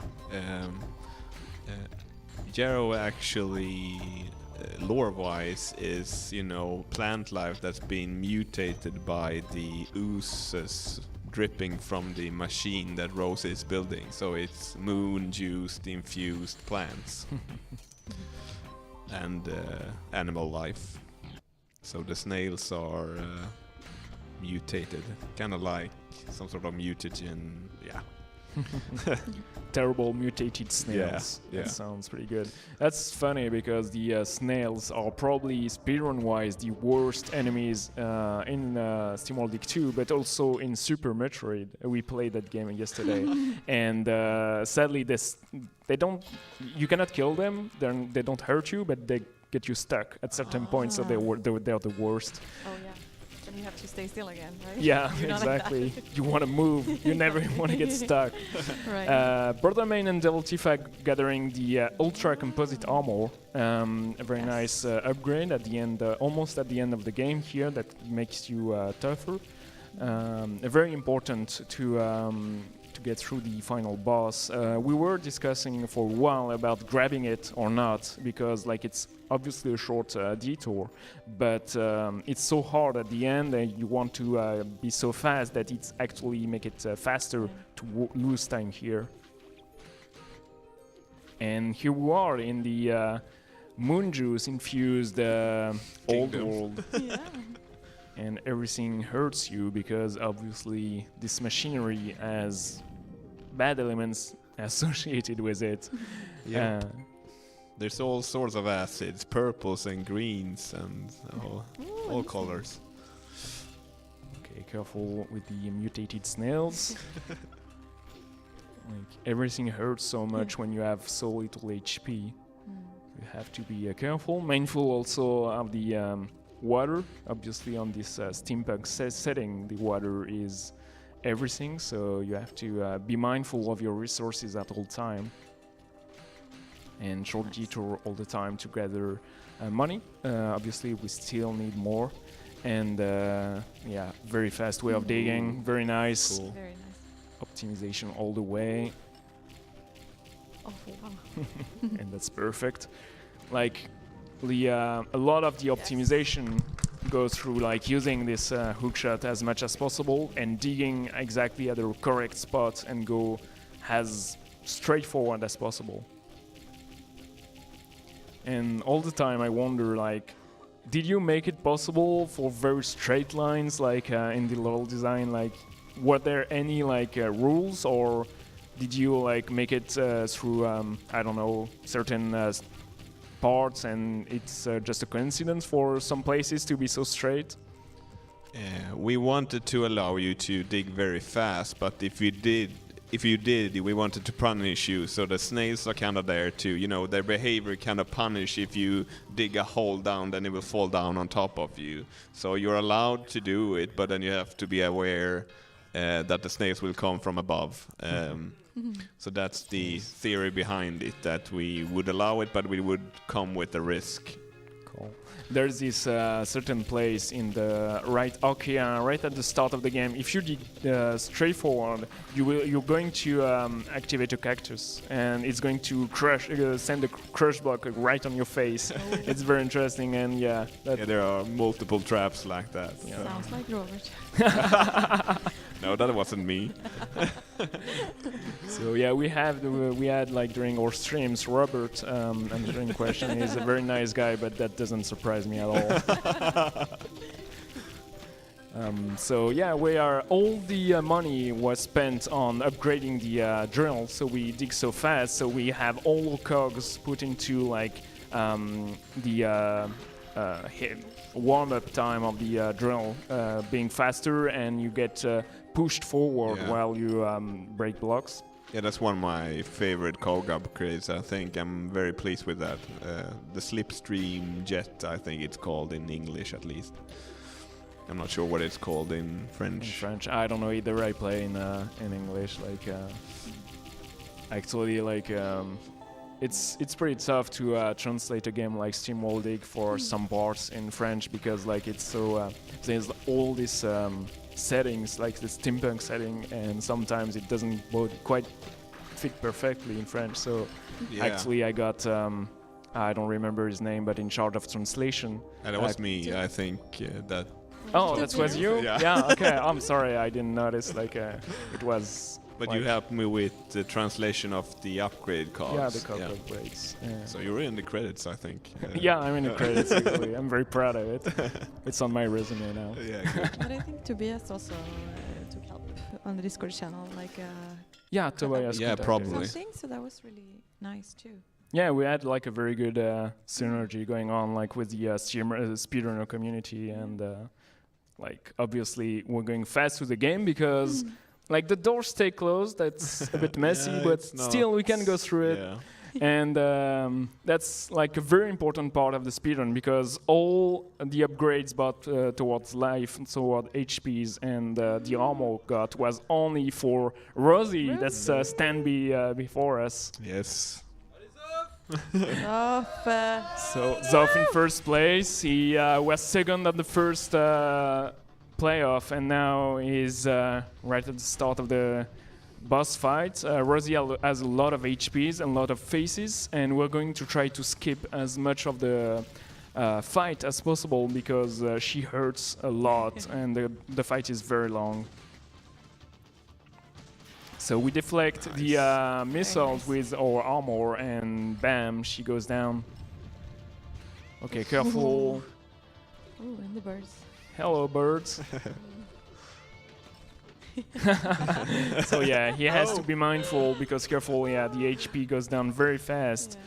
Yarrow actually, lore-wise, is, you know, plant life that's been mutated by the oozes dripping from the machine that Rose is building. So it's moon-juiced, infused plants and animal life. So the snails are mutated, kind of like some sort of mutagen. Yeah. Terrible mutated snails. Yeah. That sounds pretty good. That's funny because the snails are probably speedrun-wise the worst enemies in SteamWorld League 2, but also in Super Metroid. We played that game yesterday, and sadly, they don't. You cannot kill them. They don't hurt you, but they get you stuck at certain points. So they're the worst. Oh yeah. And you have to stay still again, right? Yeah, You're not exactly. like that. You want to move. You never want to get stuck. Right. Brothermain and Devil Tifa gathering the Ultra Composite Armor. A very nice upgrade at the end, almost at the end of the game here, that makes you tougher. very important to get through the final boss. We were discussing for a while about grabbing it or not, because like it's obviously a short detour, but it's so hard at the end that you want to be so fast that it's actually make it faster to lose time here. And here we are in the moon juice infused old Kingdom. world. Yeah. And everything hurts you because obviously this machinery has bad elements associated with it. Yeah. There's all sorts of acids, purples and greens and all colors. Okay, careful with the mutated snails. Like everything hurts so much when you have so little HP. You have to be careful, mindful also of the water. Obviously on this steampunk setting, the water is everything, so you have to be mindful of your resources at all time. And short detour all the time to gather money. Obviously we still need more. And yeah, very fast way of digging, very nice. Cool. Very nice. Optimization all the way. Oh wow. And that's perfect. Like a lot of the optimization goes through like using this hookshot as much as possible and digging exactly at the correct spot and go as straightforward as possible. And all the time I wonder, like, did you make it possible for very straight lines, like in the level design? Like, were there any like rules, or did you like make it through I don't know, certain parts, and it's just a coincidence for some places to be so straight? We wanted to allow you to dig very fast, but if you did, we wanted to punish you. So the snails are kind of there to, you know, their behavior kind of punish. If you dig a hole down, then it will fall down on top of you. So you're allowed to do it, but then you have to be aware that the snails will come from above. So that's the theory behind it, that we would allow it, but we would come with a risk. Cool. There's this certain place in the right at the start of the game. If you dig straightforward, you're going to activate a cactus, and it's going to send a crush block right on your face. It's very interesting, and yeah, There are multiple traps like that. Yeah. Sounds like Robert. No, that wasn't me. So yeah, we had like during our streams, Robert, answering question. He's a very nice guy, but that doesn't surprise me at all. So yeah, all the money was spent on upgrading the drill, so we dig so fast. So we have all cogs put into like the warm-up time of the drill being faster, and you get pushed forward while you break blocks. Yeah, that's one of my favorite cog upgrades. I think I'm very pleased with that. The slipstream jet, I think it's called in English at least. I'm not sure what it's called in French. In French, I don't know either. I play in English. Like actually, like it's pretty tough to translate a game like SteamWorld for some parts in French, because like it's so there's all these settings, like the steampunk setting, and sometimes it doesn't quite fit perfectly in French. So actually, I got I don't remember his name, but in charge of translation. And it was me, I think. That. Oh, that was you? Yeah. Okay. I'm sorry, I didn't notice. Like it was. But like, you helped me with the translation of the upgrade cards. Yeah, the card upgrades. Yeah. So you're in the credits, I think. Yeah, I'm in the credits. Actually, I'm very proud of it. It's on my resume now. Yeah, good. But I think Tobias also took help on the Discord channel, like Yeah, Tobias. Yeah, contacted probably. us. something. So that was really nice too. Yeah, we had like a very good synergy going on, like with the speedrunner community, and like obviously we're going fast through the game because like the doors stay closed. That's a bit messy, but still we can go through it. Yeah. And that's like a very important part of the speedrun, because all the upgrades bought towards life and toward HPs and the armor got was only for Rosie. That's before us. Yes. Zoff, So Zoff in first place. He was second at the first playoff, and now is right at the start of the boss fight. Rosie has a lot of HPs and a lot of faces, and we're going to try to skip as much of the fight as possible because she hurts a lot and the fight is very long. So we deflect the missiles with our armor, and bam, she goes down. Okay, careful. Oh, and the birds. Hello, birds. So yeah, he has to be mindful because careful, yeah, the HP goes down very fast.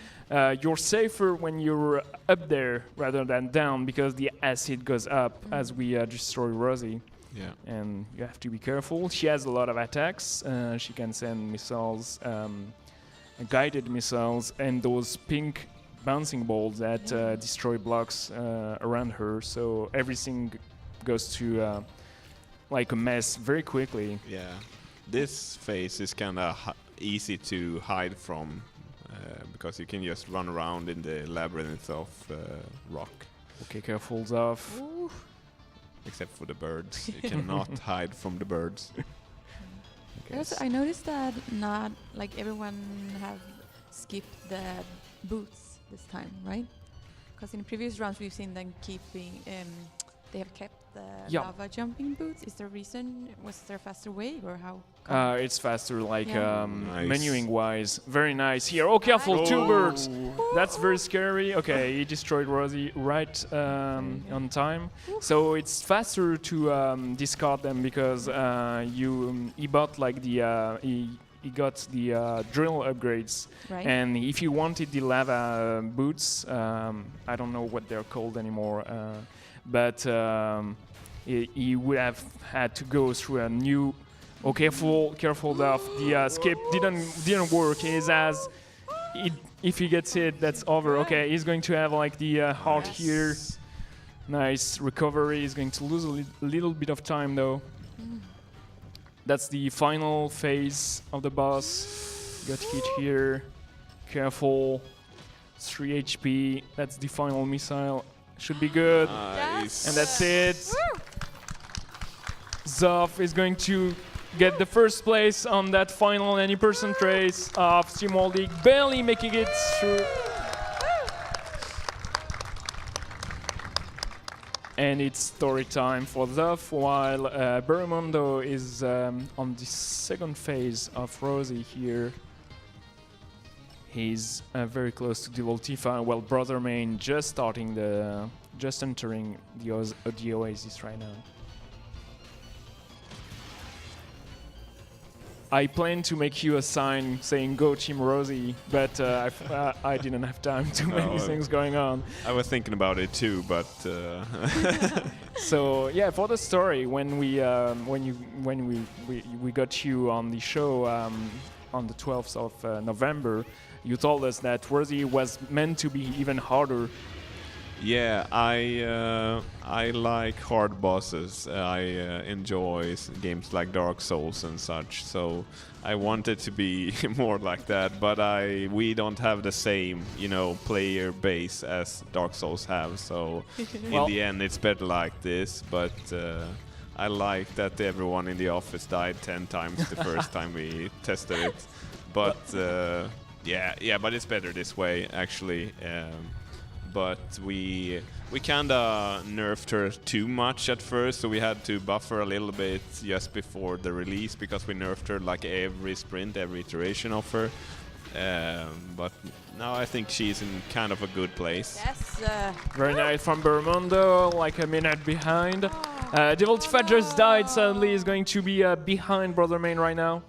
You're safer when you're up there rather than down because the acid goes up as we destroy Rosie. Yeah. And you have to be careful. She has a lot of attacks. She can send missiles, guided missiles, and those pink bouncing balls that destroy blocks around her. So everything goes to like a mess very quickly. Yeah. This phase is kind of easy to hide from because you can just run around in the labyrinth of rock. Okay, careful, Zoff. Ooh. Except for the birds. You cannot hide from the birds. Okay. Also, I noticed that not like everyone have skipped the boots this time, right? Because in previous rounds we've seen them keeping, they have kept the lava jumping boots. Is there a reason? Was there a faster way, or how? It's faster, like Nice. menuing wise. Very nice here. Oh, careful, two birds. That's very scary. Okay, he destroyed Rosie right on time. So it's faster to discard them because he bought like the he got the drill upgrades. Right. And if you wanted the lava boots, I don't know what they're called anymore, but he would have had to go through a new. Oh, careful, Duff. The skip didn't work. If he gets hit, that's over. Okay, he's going to have like the heart here. Nice recovery. He's going to lose a little bit of time though. That's the final phase of the boss. Got hit here. Careful. 3 HP. That's the final missile. Should be good. Nice. And that's it. Zoff is going to get the first place on that final 90% race of SteamWorld League, barely making it through. And it's story time for Zoff, while Bermundo is on the second phase of Rosie here. He's very close to Devil Tifa, while Brother Main just entering the Oasis right now. I planned to make you a sign saying "Go Team Rosie," but I didn't have time. Too many things going on. I was thinking about it too, but So yeah, for the story, when we got you on the show on the 12th of November, you told us that Rosie was meant to be even harder. yeah, I like hard bosses. I enjoy games like Dark Souls and such. So I wanted to be more like that, but we don't have the same, player base as Dark Souls have. So in the end, it's better like this. But I like that everyone in the office died 10 times the first time we tested it. But but it's better this way actually. But we kinda nerfed her too much at first, so we had to buffer a little bit just before the release because we nerfed her like every sprint, every iteration of her. But now I think she's in kind of a good place. Yes. Very nice from Bermundo, like a minute behind. Devil Tifa just died, sadly, is going to be behind Brother Main right now.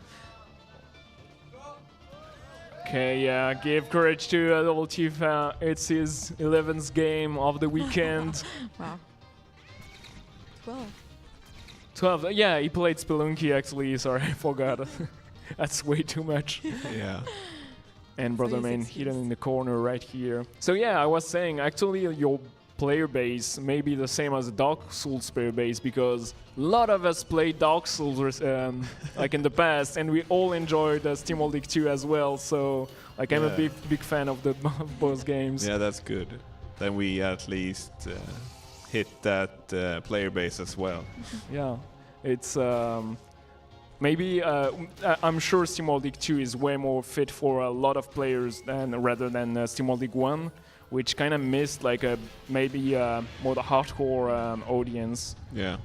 Okay, yeah, give courage to Devil Tifa. It's his 11th game of the weekend. Wow. 12. 12, yeah, he played Spelunky actually, sorry, I forgot. That's way too much. Yeah. And Brother Main hidden in the corner right here. So yeah, I was saying, actually your player base may be the same as the Dark Souls player base because a lot of us played Dark Souls like in the past, and we all enjoyed SteamWorld League 2 as well. So like I'm a big fan of both games. Yeah, that's good. Then we at least hit that player base as well. Yeah, it's maybe I'm sure SteamWorld League 2 is way more fit for a lot of players rather than SteamWorld League 1, which kind of missed like a maybe more the hardcore audience. Yeah.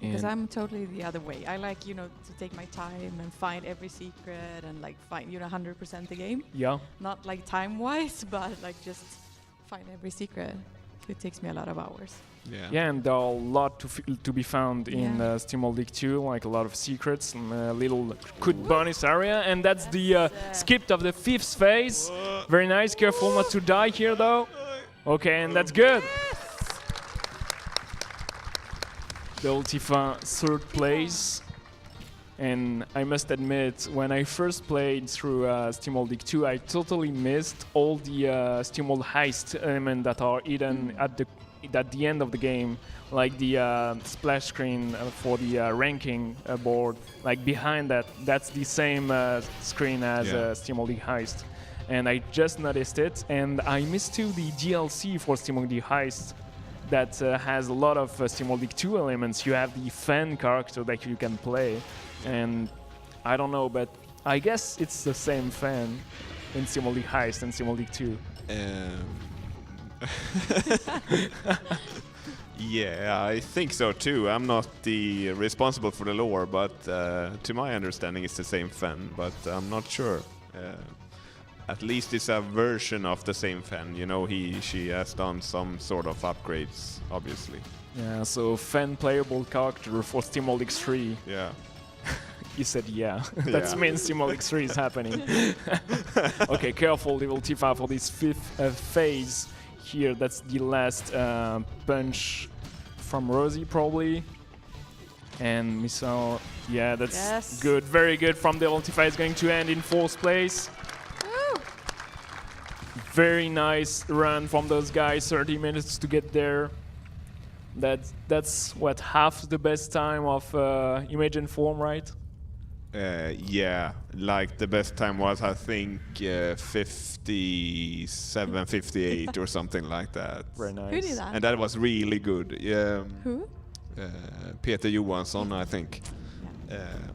Because I'm totally the other way. I like, to take my time and find every secret and like find, 100% the game. Yeah. Not like time-wise, but like just find every secret. It takes me a lot of hours. Yeah. Yeah, and there are a lot to be found in SteamWorld League 2, like a lot of secrets and a little good bonus area. And that's the skip of the 5th phase. Very nice. Careful not to die here, though. Okay, and that's good. The Ultifa 3rd place. And I must admit, when I first played through SteamWorld League 2, I totally missed all the SteamWorld heist elements that are hidden at the end of the game, like the splash screen for the ranking board. Like behind that, that's the same screen as SteamWorld League Heist. And I just noticed it, and I missed too the DLC for SteamWorld League Heist that has a lot of SteamWorld League 2 elements. You have the fan character that you can play, and I don't know, but I guess it's the same fan in SteamWorld League Heist and SteamWorld League 2. Yeah, I think so too. I'm not the responsible for the lore, but to my understanding it's the same fan, but I'm not sure. At least it's a version of the same fan, she has done some sort of upgrades, obviously. Yeah, so fan playable character for SteamWorld League 3. Yeah. He said that means SteamWorld League 3 is happening. Okay, careful, Level Tifa, for this 5th phase here. That's the last punch from Rosie, probably. And Missile, yeah, that's good, very good from the Ultifa. Is going to end in 4th place. Woo. Very nice run from those guys, 30 minutes to get there. That's what, half the best time of Image and Form, right? Yeah, like the best time was, I think, 57, 58 or something like that. Very nice. Who did that? And that was really good. Who? Peter Johansson, I think.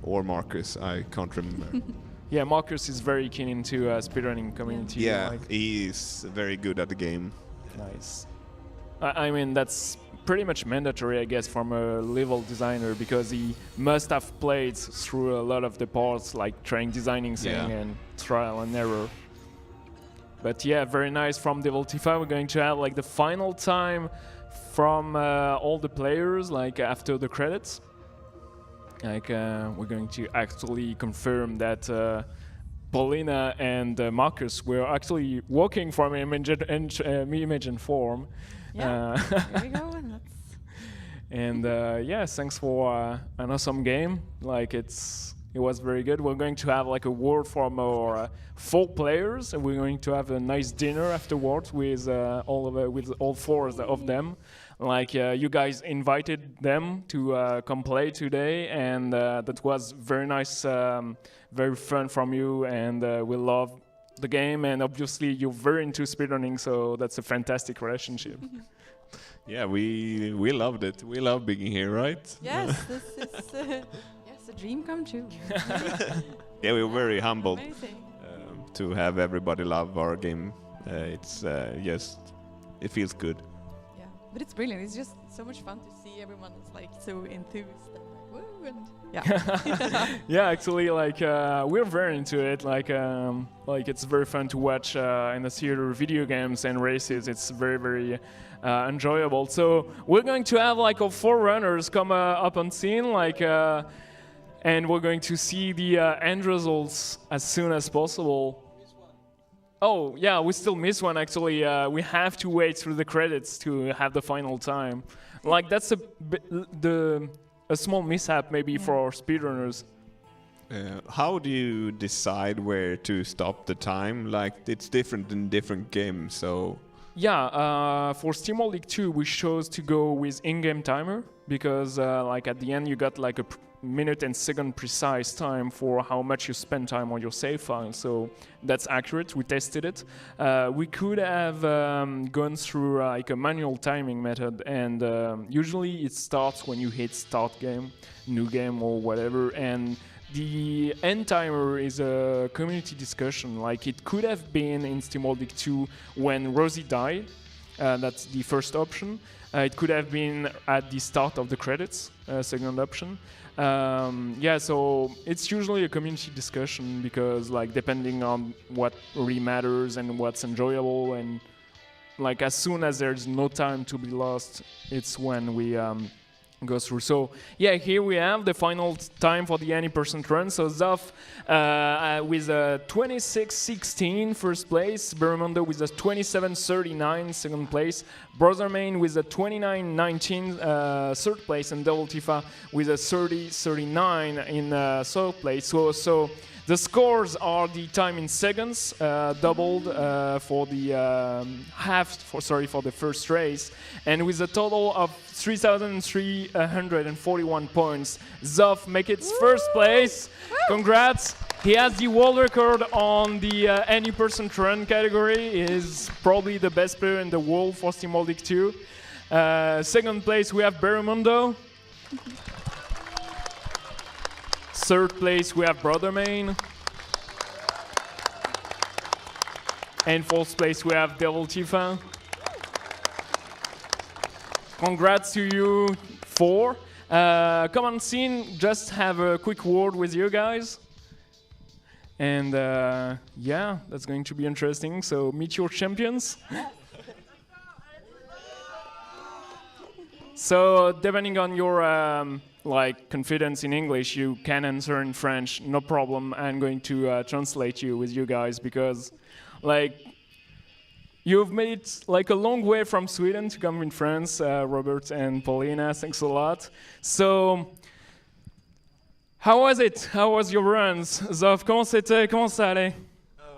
Or Marcus, I can't remember. Yeah, Marcus is very keen into speedrunning community. Yeah, he is very good at the game. Nice. I mean, that's pretty much mandatory, I guess, from a level designer, because he must have played through a lot of the parts, like trying designing thing and trial and error. But yeah, very nice from Devil T5. We're going to have like the final time from all the players, like after the credits. Like we're going to actually confirm that Paulina and Marcus were actually walking from Image and Form. Yeah, here we go. And yeah, thanks for an awesome game. Like it was very good. We're going to have like a word from our 4 players, and we're going to have a nice dinner afterwards with all 4 of them. Like you guys invited them to come play today, and that was very nice, very fun from you, and we love the game, and obviously you're very into speedrunning, so that's a fantastic relationship. Yeah, we loved it. We love being here, right? Yes, this is a dream come true. Yeah, we were very humbled to have everybody love our game. It's just, it feels good. Yeah, but it's brilliant. It's just so much fun to see everyone is like so enthused and like woo, and yeah. Yeah, actually, like we're very into it. Like it's very fun to watch in the theater video games and races. It's very, very enjoyable. So we're going to have like our 4 runners come up on scene, like, and we're going to see the end results as soon as possible. Oh yeah, we still miss one actually. We have to wait through the credits to have the final time. Like that's a small mishap maybe for our speedrunners. How do you decide where to stop the time? Like it's different in different games, so. Yeah, for SteamWorld League 2 we chose to go with in-game timer, because like at the end you got like a minute and second precise time for how much you spend time on your save file. So that's accurate. We tested it. We could have gone through like a manual timing method, and usually it starts when you hit start game, new game or whatever, and the end timer is a community discussion. Like it could have been in SteamWorld League 2 when Rosie died. That's the first option. It could have been at the start of the credits, second option. Yeah, so it's usually a community discussion because, like, depending on what really matters and what's enjoyable, and like as soon as there's no time to be lost, it's when we go through. So yeah, here we have the final time for the any percent run. So Zoff with a 26:16 first place, Bermundo with a 27:39 second place, Brothermain with a 29:19 third place, and Double Tifa with a 30:39 in third place. So the scores are the time in seconds, doubled for the for the first race, and with a total of 3,341 points, Zoff makes its first place. Congrats! He has the world record on the any percent run category. He is probably the best player in the world for SteamWorld League 2. Second place we have Bermundo. Third place we have Brothermain. And fourth place we have Devil Tifa. Congrats to you four. Come on scene, just have a quick word with you guys. And yeah, that's going to be interesting. So meet your champions. So depending on your like confidence in English, you can answer in French, no problem. I'm going to translate you with you guys because like you've made it like a long way from Sweden to come in France, Robert and Paulina, thanks a lot. So how was it? How was your runs? Zoff, comment c'était? Comment ça allait?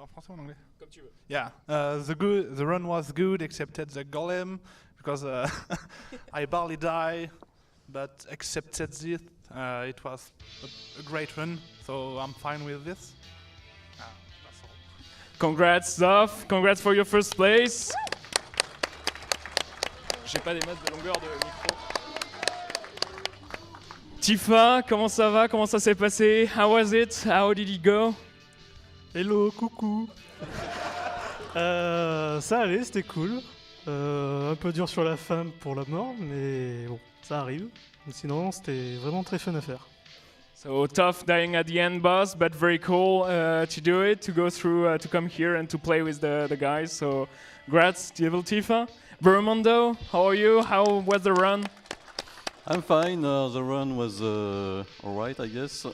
En français ou en anglais? Comme tu veux. Yeah, the run was good, excepted the golem, because I barely died, but excepted this, it was a great run, so I'm fine with this. That's all. Congrats, Zoff. Congrats for your first place. J'ai pas des masses de longueur de micro. Tifa, comment ça va? Comment ça s'est passé? How was it? How did it go? Hello, coucou. Ça allait, c'était cool. Un peu dur sur la fin pour la mort, mais bon, ça arrive. Sinon, c'était vraiment très fun à faire. So tough dying at the end, boss, but very cool to do it, to go through, to come here and to play with the guys. So, congrats, Devil Tifa. Bermundo, how are you? How was the run? I'm fine. The run was alright, I guess.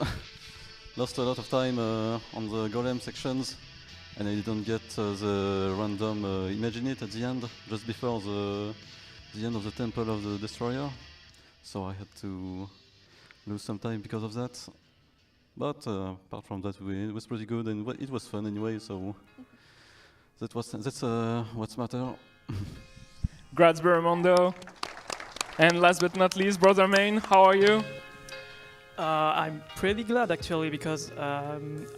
Lost a lot of time on the golem sections, and I didn't get the random Imaginate at the end, just before the end of the Temple of the Destroyer. So I had to lose some time because of that. But apart from that, it was pretty good, and it was fun anyway. So that's what's matter. Congrats, Bermundo. And last but not least, Brothermain, how are you? I'm pretty glad actually because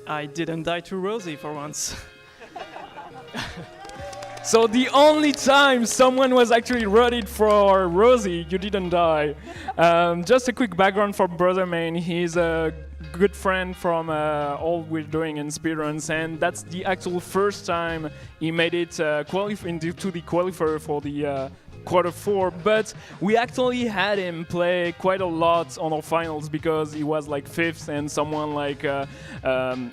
I didn't die to Rosie for once. So the only time someone was actually ready for Rosie, you didn't die. Just a quick background for Brothermain. He's a good friend from all we're doing in speedruns, and that's the actual first time he made it to the qualifier for the quarter 4, but we actually had him play quite a lot on our finals because he was like 5th and someone like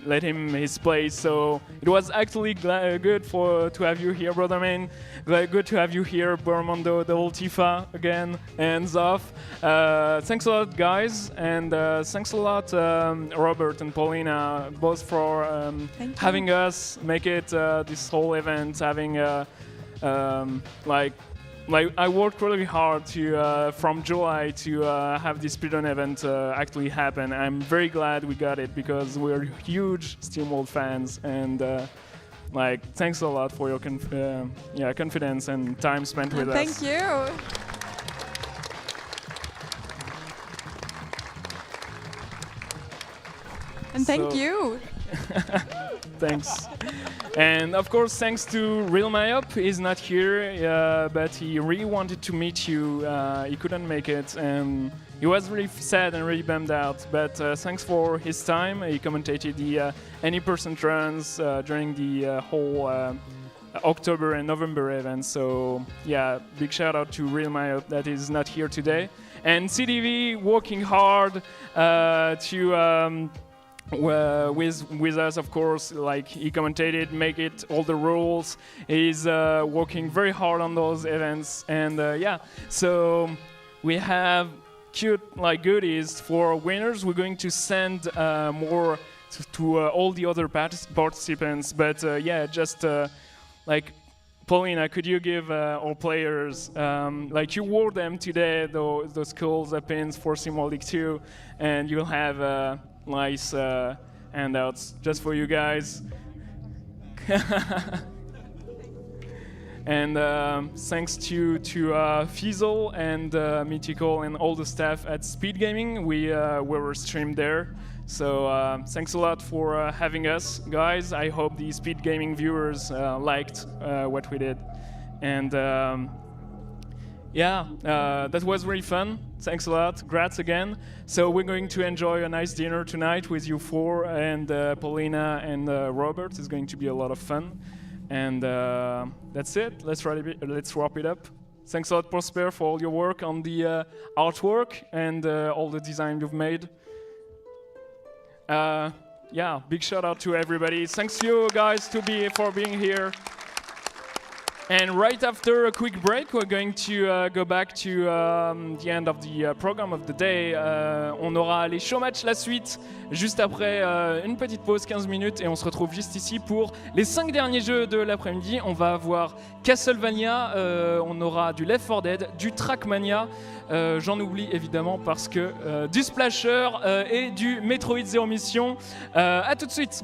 let him his place. So it was actually good to have you here, Brothermain. Very good to have you here, Bermundo, Double Tifa again, and Zoff. Thanks a lot, guys, and thanks a lot, Robert and Paulina, both for having us make it this whole event, having like I worked really hard to from July to have this speedrun event actually happen. I'm very glad we got it because we're huge SteamWorld fans, and like thanks a lot for your confidence and time spent with us. Thank you. And thank So- you. Thanks. And of course, thanks to Real Myop. He's not here, but he really wanted to meet you. He couldn't make it, and he was really sad and really bummed out. But thanks for his time. He commentated the any percent runs during the whole October and November event. So yeah, big shout out to Real Myop that is not here today. And CDV working hard to. With us, of course, like he commentated, make it all the rules. He's working very hard on those events, and yeah. So we have cute like goodies for winners. We're going to send more to all the other participants, but yeah, just like. Paulina, could you give our players, like you wore them today, those cool pins for SteamWorld League 2, and you'll have nice handouts just for you guys. And thanks to Fizzle and Mythical and all the staff at Speed Gaming, we were streamed there. So thanks a lot for having us, guys. I hope the Speed Gaming viewers liked what we did. And yeah, that was really fun. Thanks a lot. Grats again. So we're going to enjoy a nice dinner tonight with you four, and Paulina and Robert. It's going to be a lot of fun. And that's it. Let's wrap it up. Thanks a lot, Prosper, for all your work on the artwork and all the design you've made. Yeah, big shout out to everybody. Thanks you guys for being here. And right after a quick break, we're going to go back to the end of the program of the day. On aura les show match, la suite, juste après une petite pause, 15 minutes, et on se retrouve juste ici pour les 5 derniers jeux de l'après-midi. On va avoir Castlevania, on aura du Left 4 Dead, du Trackmania, j'en oublie évidemment parce que du Splasher et du Metroid Zero Mission. À tout de suite.